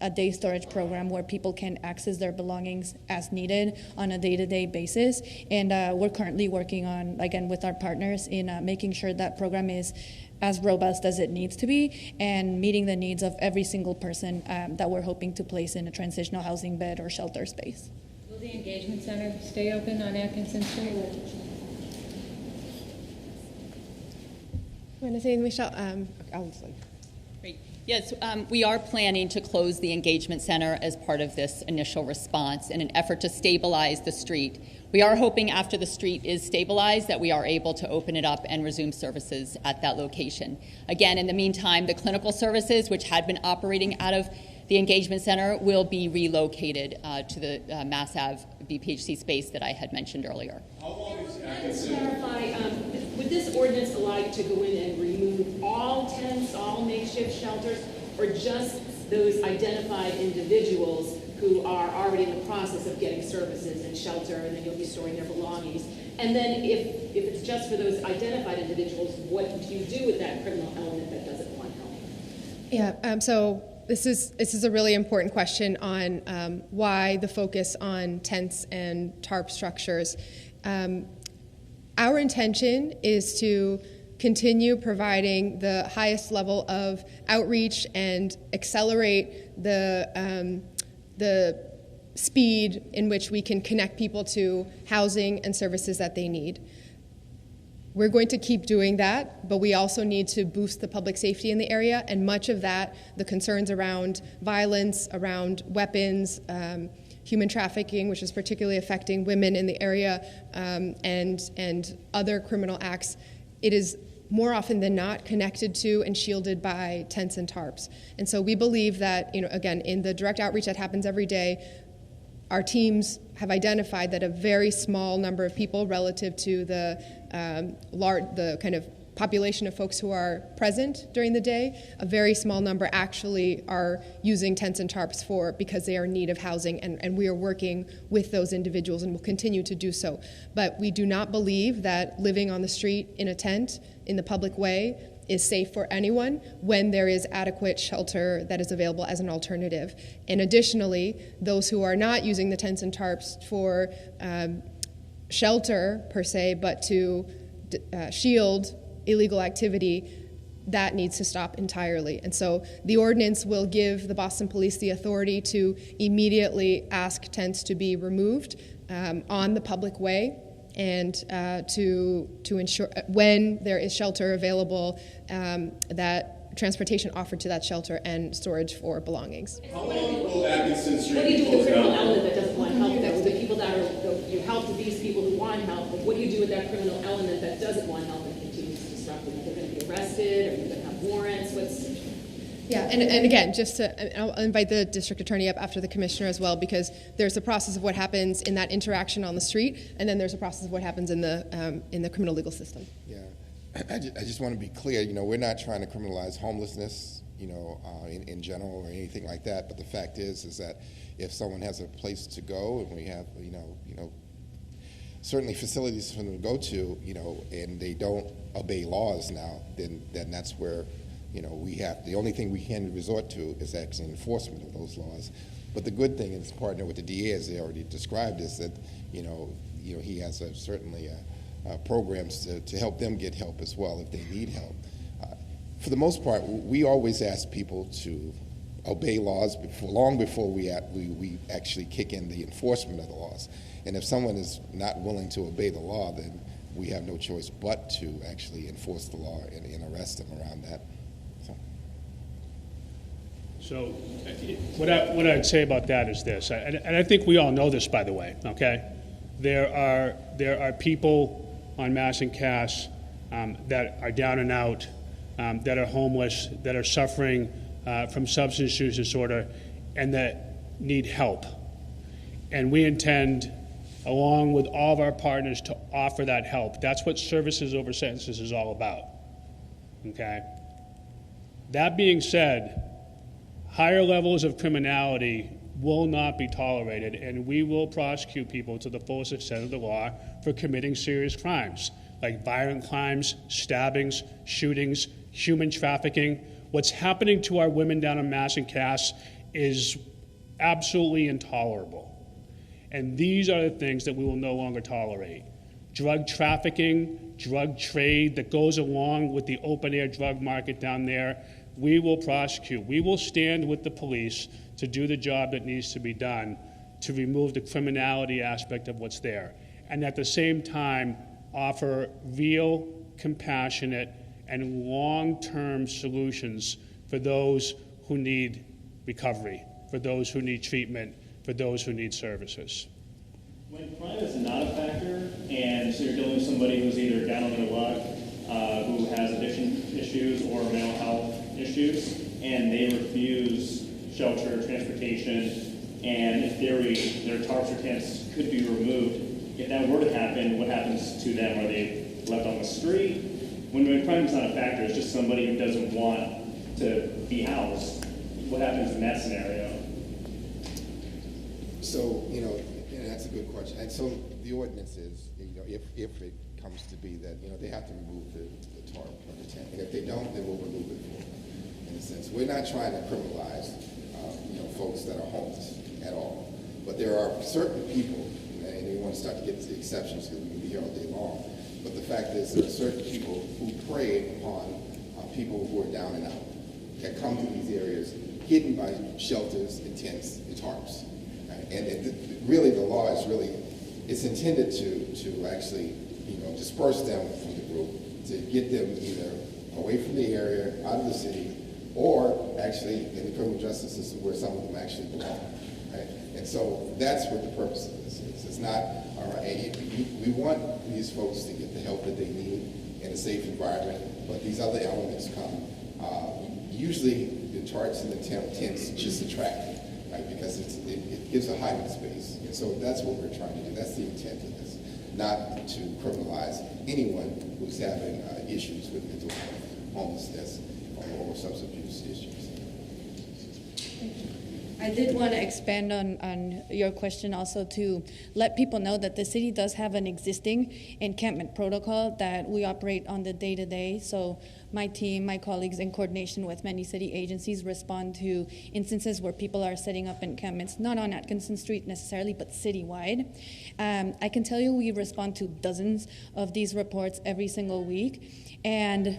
a day storage program where people can access their belongings as needed on a day-to-day basis. And we're currently working on, again, with our partners in making sure that program is as robust as it needs to be and meeting the needs of every single person that we're hoping to place in a transitional housing bed or shelter space. Will the engagement center stay open on Atkinson Street? Want to say, Michelle? Great. Yes, we are planning to close the engagement center as part of this initial response in an effort to stabilize the street. We are hoping after the street is stabilized that we are able to open it up and resume services at that location. Again, in the meantime, the clinical services, which had been operating out of the engagement center, will be relocated to the Mass Ave BPHC space that I had mentioned earlier. How long is Atkinson? Clarify, would this ordinance allow you to go in and remove all tents, all makeshift shelters, or just those identified individuals who are already in the process of getting services and shelter, and then you'll be storing their belongings? And then if it's just for those identified individuals, what do you do with that criminal element that doesn't want help? Yeah, so this is a really important question on why the focus on tents and tarp structures. Our intention is to continue providing the highest level of outreach and accelerate the speed in which we can connect people to housing and services that they need. We're going to keep doing that, but we also need to boost the public safety in the area, and much of that, the concerns around violence, around weapons, human trafficking, which is particularly affecting women in the area, and other criminal acts, it is more often than not connected to and shielded by tents and tarps. And so we believe that, again, in the direct outreach that happens every day, our teams have identified that a very small number of people relative to the kind of population of folks who are present during the day, a very small number actually are using tents and tarps because they are in need of housing, and we are working with those individuals and will continue to do so. But we do not believe that living on the street in a tent in the public way is safe for anyone when there is adequate shelter that is available as an alternative. And additionally, those who are not using the tents and tarps for shelter per se, but to shield illegal activity, that needs to stop entirely. And so the ordinance will give the Boston Police the authority to immediately ask tents to be removed on the public way, and to ensure when there is shelter available, that transportation offered to that shelter and storage for belongings. How long will Atkinson Street? What do you do with the criminal element that doesn't want help? That the people that are you help to these people who want help, but what do you do with that criminal element that doesn't want help and continues to disrupt them? They're going to be arrested, or you're going to have warrants? Yeah, and again, I'll invite the district attorney up after the commissioner as well, because there's a process of what happens in that interaction on the street, and then there's a process of what happens in the criminal legal system. Yeah, I just want to be clear. We're not trying to criminalize homelessness, in general or anything like that. But the fact is that if someone has a place to go, and we have, certainly facilities for them to go to, and they don't obey laws now, then that's where. The only thing we can resort to is actually enforcement of those laws. But the good thing, and partner with the DA, as they already described, is that, he has certainly programs to help them get help as well if they need help. For the most part, we always ask people to obey laws long before we actually kick in the enforcement of the laws. And if someone is not willing to obey the law, then we have no choice but to actually enforce the law and arrest them around that. So what I'd say about that is this, and I think we all know this, by the way, okay? There are people on Mass and Cass that are down and out, that are homeless, that are suffering from substance use disorder, and that need help. And we intend along with all of our partners to offer that help. That's what Services Over Sentences is all about, okay? That being said, higher levels of criminality will not be tolerated, and we will prosecute people to the fullest extent of the law for committing serious crimes, like violent crimes, stabbings, shootings, human trafficking. What's happening to our women down in Mass and Cass is absolutely intolerable. And these are the things that we will no longer tolerate. Drug trafficking, drug trade that goes along with the open-air drug market down there, we will prosecute. We will stand with the police to do the job that needs to be done to remove the criminality aspect of what's there. And at the same time, offer real, compassionate, and long-term solutions for those who need recovery, for those who need treatment, for those who need services. When crime is not a factor, and so you're dealing with somebody who's either down on their luck, who has addiction issues or mental health issues, and they refuse shelter, transportation, and in theory, their tarps or tents could be removed. If that were to happen, what happens to them? Are they left on the street? When crime is not a factor, it's just somebody who doesn't want to be housed. What happens in that scenario? So, that's a good question. And so the ordinance is, if it comes to be that, they have to remove the tarp or the tent. And if they don't, then we'll remove it for them, in a sense. We're not trying to criminalize, folks that are homeless at all. But there are certain people, and we want to start to get to the exceptions because we can be here all day long. But the fact is there are certain people who prey upon people who are down and out that come to these areas hidden by shelters and tents and tarps. Right? And really the law is it's intended to actually, disperse them from the group, to get them either away from the area, out of the city, or actually in the criminal justice system where some of them actually belong. Right? And so that's what the purpose of this is. It's not, all right, we want these folks to get the help that they need in a safe environment, but these other elements come. Usually the tarps and the tents just attract them, right? Because it gives a hiding space. And so that's what we're trying to do. That's the intent of this, not to criminalize anyone who's having issues with mental health, homelessness, or substance abuse issues. I did want to expand on your question also to let people know that the city does have an existing encampment protocol that we operate on the day-to-day. So my team, my colleagues, in coordination with many city agencies, respond to instances where people are setting up encampments, not on Atkinson Street necessarily, but citywide. I can tell you we respond to dozens of these reports every single week. And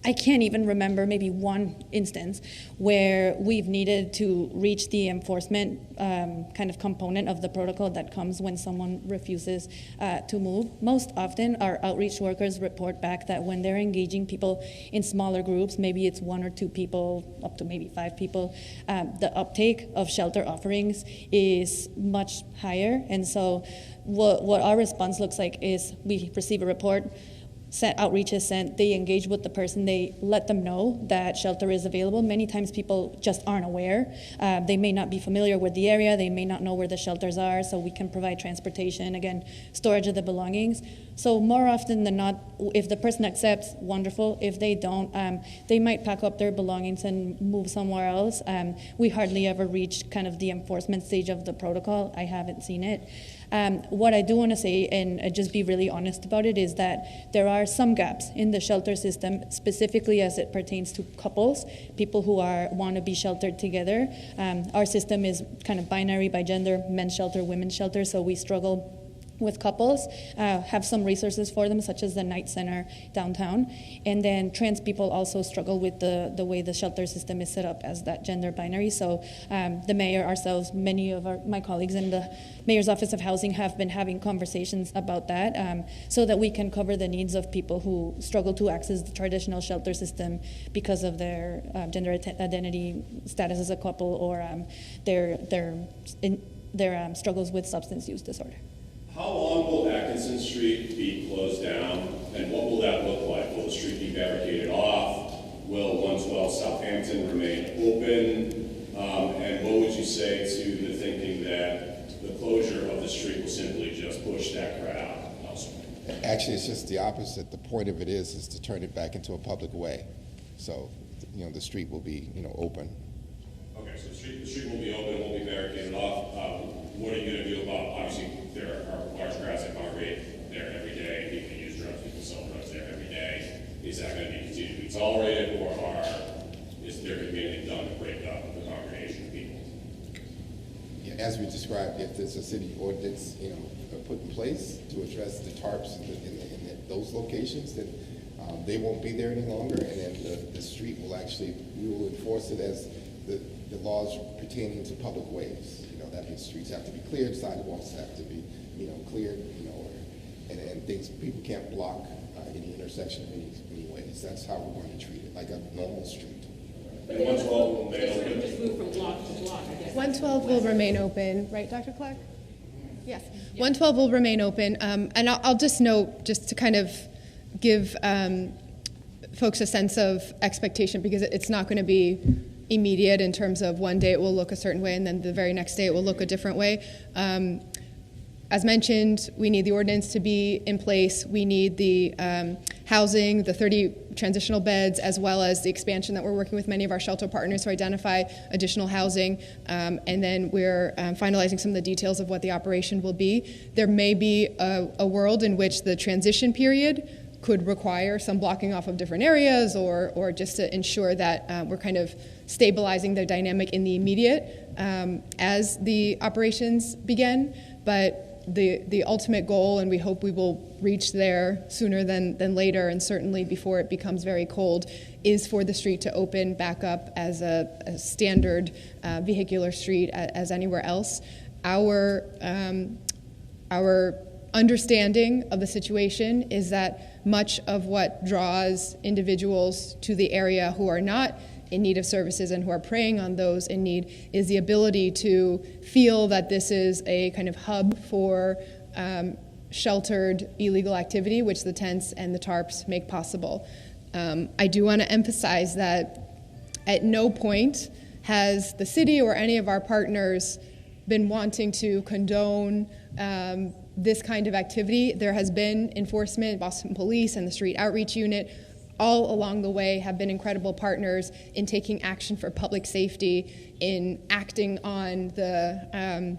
I can't even remember maybe one instance where we've needed to reach the enforcement kind of component of the protocol that comes when someone refuses to move. Most often, our outreach workers report back that when they're engaging people in smaller groups, maybe it's 1 or 2 people, up to maybe 5 people, the uptake of shelter offerings is much higher. And so what our response looks like is we receive a report, outreach is sent, they engage with the person, they let them know that shelter is available. Many times people just aren't aware. They may not be familiar with the area, they may not know where the shelters are, so we can provide transportation, again, storage of the belongings. So more often than not, if the person accepts, wonderful. If they don't, they might pack up their belongings and move somewhere else. We hardly ever reach kind of the enforcement stage of the protocol. I haven't seen it. What I do want to say, and just be really honest about it, is that there are some gaps in the shelter system, specifically as it pertains to couples, people who want to be sheltered together. Our system is kind of binary by gender, men's shelter, women's shelter, so we struggle with couples, have some resources for them, such as the Night Center downtown. And then trans people also struggle with the way the shelter system is set up as that gender binary. So the mayor, ourselves, many of my colleagues in the Mayor's Office of Housing have been having conversations about that so that we can cover the needs of people who struggle to access the traditional shelter system because of their gender identity, status as a couple, or their struggles with substance use disorder. How long will Atkinson Street be closed down, and what will that look like? Will the street be barricaded off? Will 112 Southampton remain open? And what would you say to the thinking that the closure of the street street will simply just push that crowd elsewhere. Actually, it's just the opposite. The point of it is to turn it back into a public way. So, the street will be, open. Okay, so the street will be open, it won't be barricaded off. What are you going to do about, obviously, there are large crowds that congregate there every day. People use drugs, people sell drugs there every day. Is that going to be continued to be tolerated, or is there going to be anything done to break up the congregation of people? Yeah, as we described, if there's a city ordinance, put in place to address the tarps in those locations, then they won't be there any longer, and then the street will we will enforce it as the laws pertaining to public ways. That means streets have to be cleared, sidewalks have to be, cleared, and things, people can't block any intersection in any ways. That's how we're going to treat it, like a normal street. And 112 will remain open. Just move from block to block, I guess. 112 will remain open, right, Dr. Clark? Yes. 112 will remain open, and I'll just note, just to kind of give folks a sense of expectation, because it's not going to be immediate in terms of one day it will look a certain way and then the very next day it will look a different way. As mentioned, we need the ordinance to be in place. We need the housing, the 30 transitional beds, as well as the expansion that we're working with many of our shelter partners to identify additional housing. And then we're finalizing some of the details of what the operation will be. There may be a world in which the transition period could require some blocking off of different areas, or just to ensure that we're kind of stabilizing the dynamic in the immediate as the operations begin. But the ultimate goal, and we hope we will reach there sooner than later, and certainly before it becomes very cold, is for the street to open back up as a standard vehicular street as anywhere else. Our understanding of the situation is that much of what draws individuals to the area who are not in need of services and who are preying on those in need is the ability to feel that this is a kind of hub for sheltered illegal activity, which the tents and the tarps make possible. I do want to emphasize that at no point has the city or any of our partners been wanting to condone this kind of activity. There has been enforcement, Boston Police and the Street Outreach Unit all along the way have been incredible partners in taking action for public safety, in acting on the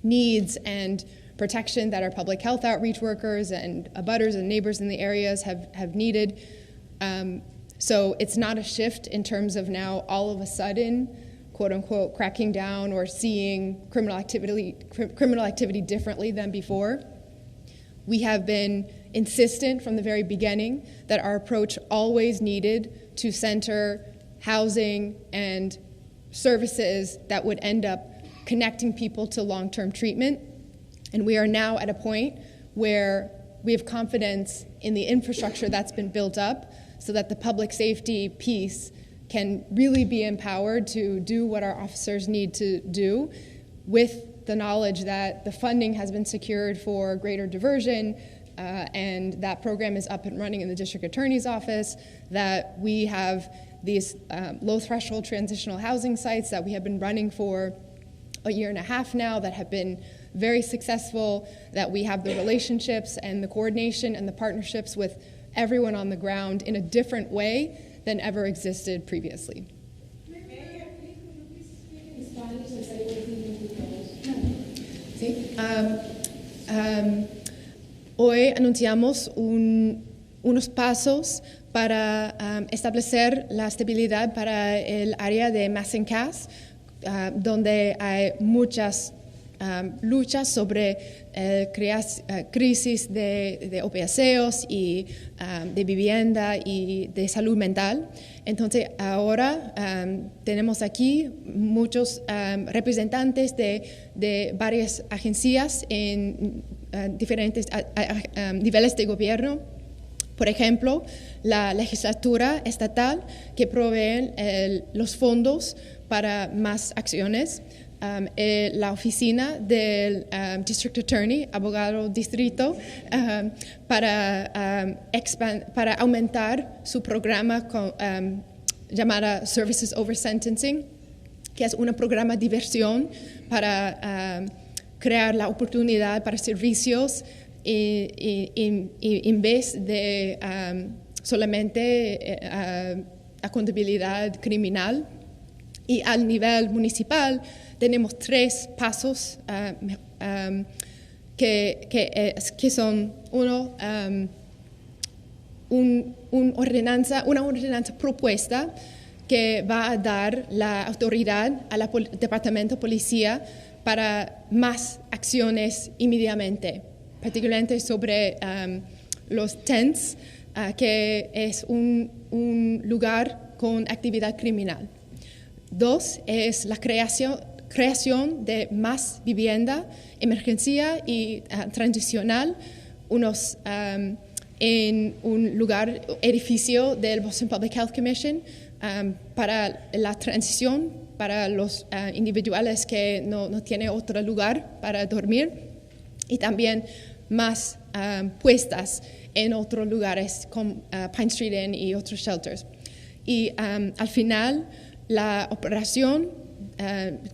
needs and protection that our public health outreach workers and abutters and neighbors in the areas have needed. So it's not a shift in terms of now all of a sudden, quote unquote, cracking down or seeing criminal activity differently than before. We have been insistent from the very beginning that our approach always needed to center housing and services that would end up connecting people to long-term treatment. And we are now at a point where we have confidence in the infrastructure that's been built up so that the public safety piece can really be empowered to do what our officers need to do, with the knowledge that the funding has been secured for greater diversion, and that program is up and running in the district attorney's office, that we have these low-threshold transitional housing sites that we have been running for a year and a half now that have been very successful, that we have the relationships and the coordination and the partnerships with everyone on the ground in a different way than ever existed previously. Sí. Hoy anunciamos unos pasos para establecer la estabilidad para el área de Mass&Cass, donde hay muchas luchas sobre crisis de opiáceos y de vivienda y de salud mental. Entonces ahora tenemos aquí muchos representantes de varias agencias en diferentes niveles de gobierno. Por ejemplo, la legislatura estatal, que provee los fondos para más acciones. La oficina del District Attorney, abogado distrito, para aumentar su programa llamada Services Over Sentencing, que es un programa de diversión para crear la oportunidad para servicios en vez de solamente accountabilidad criminal. Y al nivel municipal tenemos 3 pasos que son uno, una ordenanza propuesta que va a dar la autoridad al Departamento de Policía para más acciones inmediatamente, particularmente sobre los tents, que es un lugar con actividad criminal. 2 es la creación de más vivienda, emergencia y transicional, en un edificio del Boston Public Health Commission para la transición, para los individuales que no tienen otro lugar para dormir, y también más puestas en otros lugares como Pine Street Inn y otros shelters. Y al final, la operación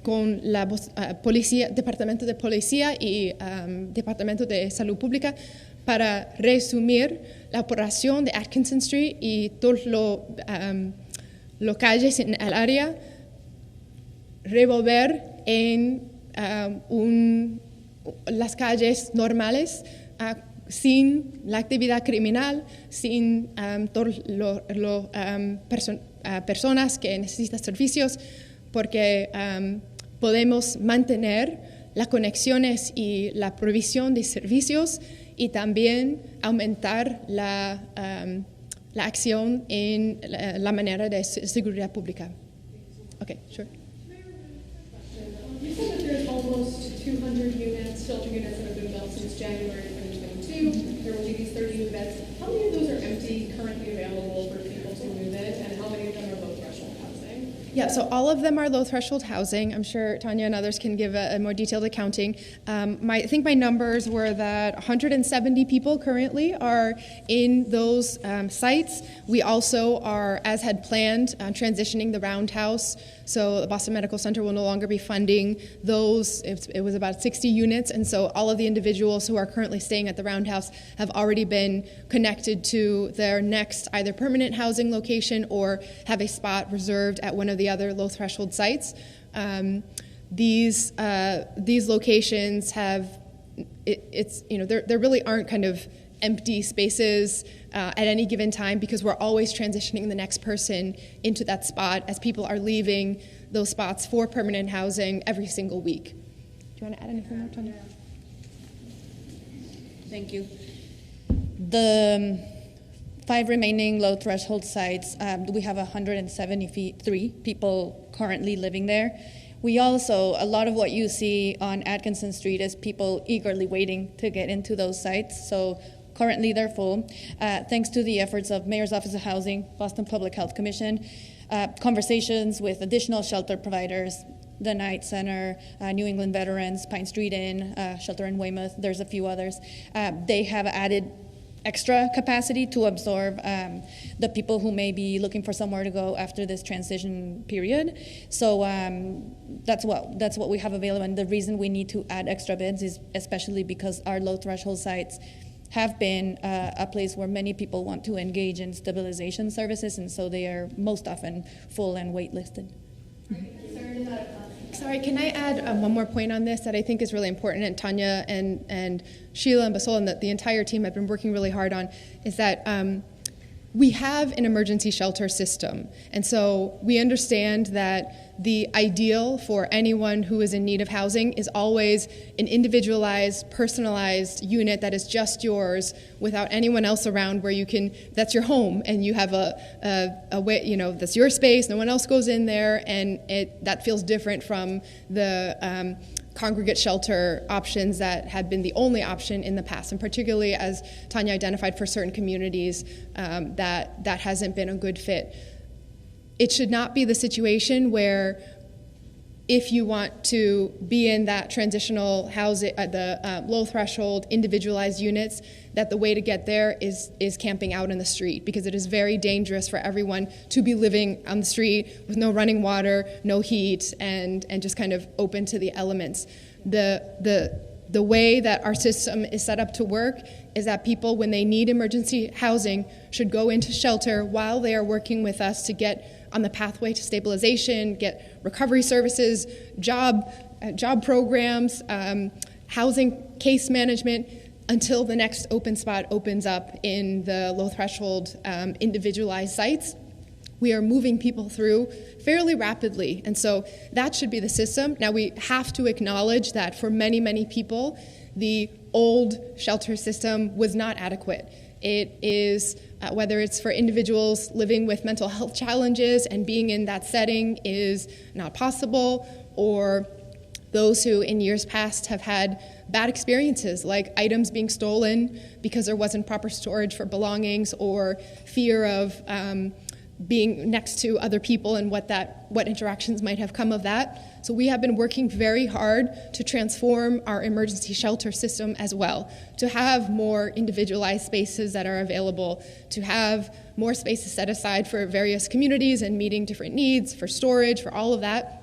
con la Departamento de Policía y Departamento de Salud Pública para resumir la operación de Atkinson Street y todas las calles en el área, revolver en las calles normales, sin la actividad criminal, sin todas las personas que necesitan servicios, porque podemos mantener las conexiones y la provisión de servicios y también aumentar la acción en la manera de seguridad pública. Okay, sure. You said that there's almost 200 units, shelter units that have been built since January 2022. There will be these 30 new beds. How many of those are empty, currently available for people to move in, and how many of them are low threshold housing? Yeah, so all of them are low threshold housing. I'm sure Tanya and others can give a more detailed accounting. I think my numbers were that 170 people currently are in those sites. We also are, as had planned, transitioning the Roundhouse. So the Boston Medical Center will no longer be funding those. It was about 60 units, and so all of the individuals who are currently staying at the Roundhouse have already been connected to their next either permanent housing location or have a spot reserved at one of the other low threshold sites. These locations have, there really aren't kind of empty spaces at any given time, because we're always transitioning the next person into that spot as people are leaving those spots for permanent housing every single week. Do you want to add anything more, Tanya? Thank you. The 5 remaining low threshold sites, we have 173 people currently living there. We also, a lot of what you see on Atkinson Street is people eagerly waiting to get into those sites. So currently they're full, thanks to the efforts of Mayor's Office of Housing, Boston Public Health Commission, conversations with additional shelter providers, the Knight Center, New England Veterans, Pine Street Inn, Shelter in Weymouth, there's a few others. They have added extra capacity to absorb the people who may be looking for somewhere to go after this transition period. So that's what we have available, and the reason we need to add extra beds is especially because our low threshold sites have been a place where many people want to engage in stabilization services, and so they are most often full and waitlisted. Sorry, can I add one more point on this that I think is really important, and Tanya and Sheila and Basol and the entire team have been working really hard on, is that we have an emergency shelter system. And so we understand that the ideal for anyone who is in need of housing is always an individualized, personalized unit that is just yours without anyone else around, where you can, that's your home, and you have a way, that's your space, no one else goes in there, and that feels different from the congregate shelter options that had been the only option in the past, and particularly, as Tanya identified, for certain communities, that hasn't been a good fit. It should not be the situation where if you want to be in that transitional housing, the low threshold individualized units, that the way to get there is camping out in the street, because it is very dangerous for everyone to be living on the street with no running water, no heat, and just kind of open to the elements. The way that our system is set up to work is that people, when they need emergency housing, should go into shelter while they are working with us to get on the pathway to stabilization, get recovery services, job programs, housing case management, until the next open spot opens up in the low threshold individualized sites. We are moving people through fairly rapidly, and so that should be the system. Now, we have to acknowledge that for many, many people, the old shelter system was not adequate. It is, whether it's for individuals living with mental health challenges and being in that setting is not possible, or those who in years past have had bad experiences, like items being stolen because there wasn't proper storage for belongings, or fear of being next to other people and what interactions might have come of that. So we have been working very hard to transform our emergency shelter system as well, to have more individualized spaces that are available, to have more spaces set aside for various communities and meeting different needs, for storage, for all of that.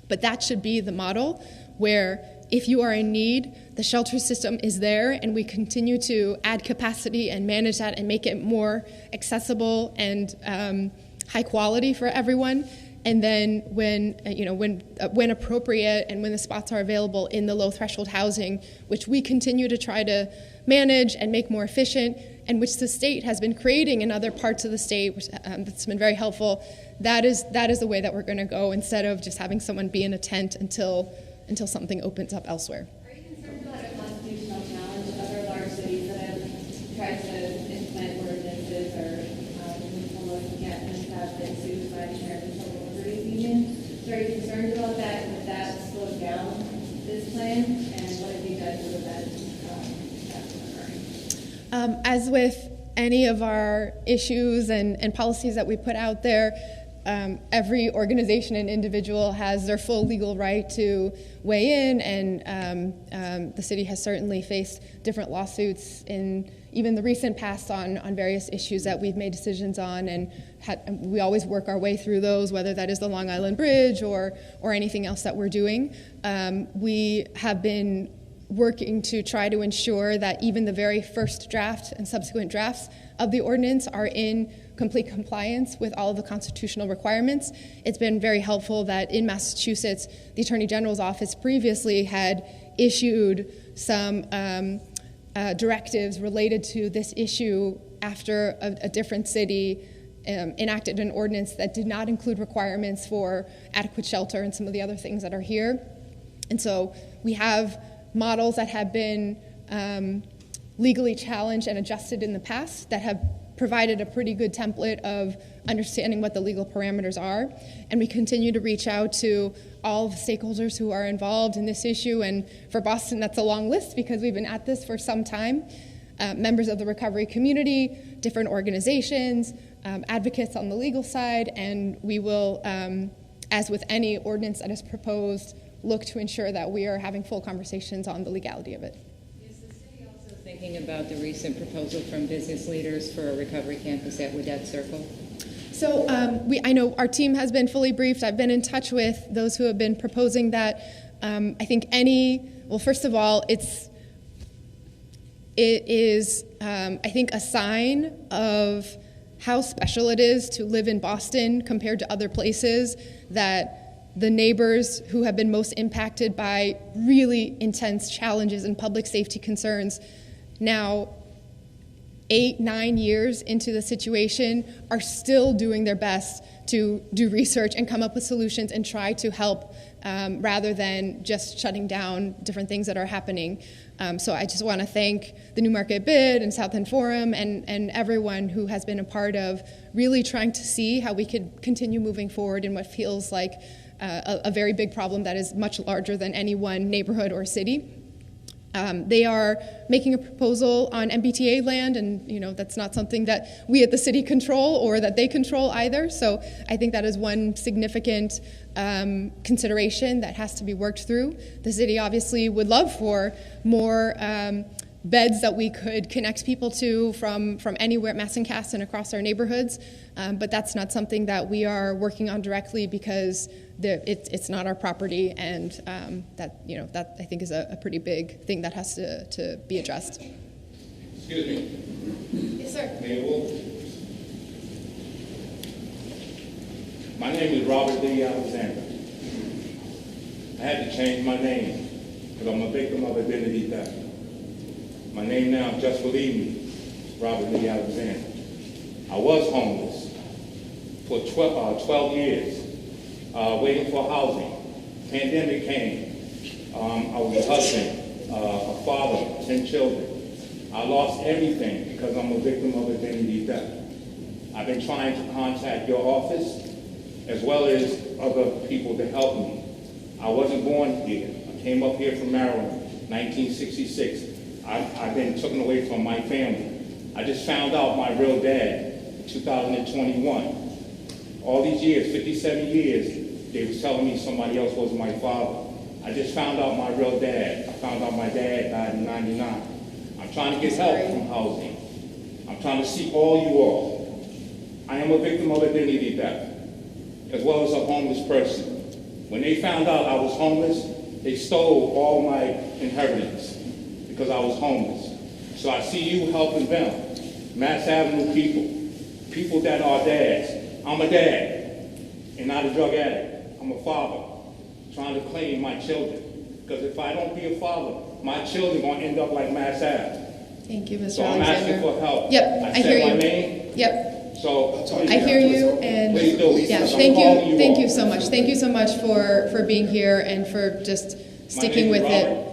But that should be the model, where if you are in need, the shelter system is there, and we continue to add capacity and manage that and make it more accessible and high quality for everyone. And then when appropriate and when the spots are available in the low threshold housing, which we continue to try to manage and make more efficient, and which the state has been creating in other parts of the state, which that's been very helpful, that is the way that we're going to go, instead of just having someone be in a tent until something opens up elsewhere. Are you concerned about a constitutional challenge? Other large cities that have tried to implement ordinances or almost can't have been sued by the American Civil Liberties Union. So are you concerned about that? Would that slow down this plan? And what have you done to prevent that from occurring? As with any of our issues and policies that we put out there, every organization and individual has their full legal right to weigh in, and the city has certainly faced different lawsuits in even the recent past on various issues that we've made decisions on, and we always work our way through those, whether that is the Long Island Bridge or anything else that we're doing. We have been working to try to ensure that even the very first draft and subsequent drafts of the ordinance are in complete compliance with all of the constitutional requirements. It's been very helpful that in Massachusetts, the Attorney General's office previously had issued some directives related to this issue after a different city enacted an ordinance that did not include requirements for adequate shelter and some of the other things that are here. And so we have models that have been legally challenged and adjusted in the past that have provided a pretty good template of understanding what the legal parameters are. And we continue to reach out to all the stakeholders who are involved in this issue. And for Boston, that's a long list because we've been at this for some time. Members of the recovery community, different organizations, advocates on the legal side, and we will, as with any ordinance that is proposed, look to ensure that we are having full conversations on the legality of it. Is the city also thinking about the recent proposal from business leaders for a recovery campus at Widett Circle? So I know our team has been fully briefed. I've been in touch with those who have been proposing that. I think first of all, it is, I think, a sign of how special it is to live in Boston compared to other places, that the neighbors who have been most impacted by really intense challenges and public safety concerns now 8-9 years into the situation are still doing their best to do research and come up with solutions and try to help rather than just shutting down different things that are happening. So I just want to thank the Newmarket Bid and South End Forum and everyone who has been a part of really trying to see how we could continue moving forward in what feels like a very big problem that is much larger than any one neighborhood or city. They are making a proposal on MBTA land, and that's not something that we at the city control or that they control either. So I think that is one significant consideration that has to be worked through. The city obviously would love for more beds that we could connect people to from anywhere at Massancast and across our neighborhoods, but that's not something that we are working on directly because it's not our property, and that I think is a pretty big thing that has to be addressed. Excuse me. Yes, sir. Mayor Wolf. My name is Robert Lee Alexander. I had to change my name because I'm a victim of identity theft. My name now, just believe me, Robert Lee Alexander. I was homeless for 12 years, waiting for housing. Pandemic came. I was a husband, a father, 10 children. I lost everything because I'm a victim of identity theft. I've been trying to contact your office as well as other people to help me. I wasn't born here. I came up here from Maryland, 1966. I've been taken away from my family. I just found out my real dad in 2021. All these years, 57 years, they was telling me somebody else was my father. I just found out my real dad. I found out my dad died in 99. I'm trying to get help from housing. I'm trying to seek all you all. I am a victim of identity theft, as well as a homeless person. When they found out I was homeless, they stole all my inheritance because I was homeless. So I see you helping them. Mass Avenue people that are dads. I'm a dad and not a drug addict. I'm a father trying to claim my children. Because if I don't be a father, my children are going to end up like Mass Ave. Thank you, Mr. So Alexander. I'm asking for help. Yep, I hear you. My name. Yep. So I hear you, and please do. yeah, thank you so much. Thank you so much for being here and for just sticking with it.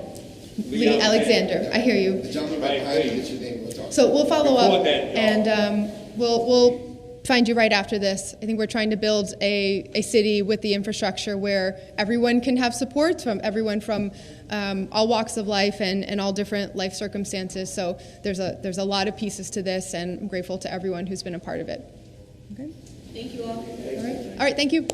Lee Alexander, I hear you. The gentleman right behind you, get your name, we'll talk. So we'll follow up, Record that, and we'll find you right after this. I think we're trying to build a city with the infrastructure where everyone can have support from everyone from all walks of life and all different life circumstances. So there's a lot of pieces to this, and I'm grateful to everyone who's been a part of it. Okay. Thank you all. All right. Thank you.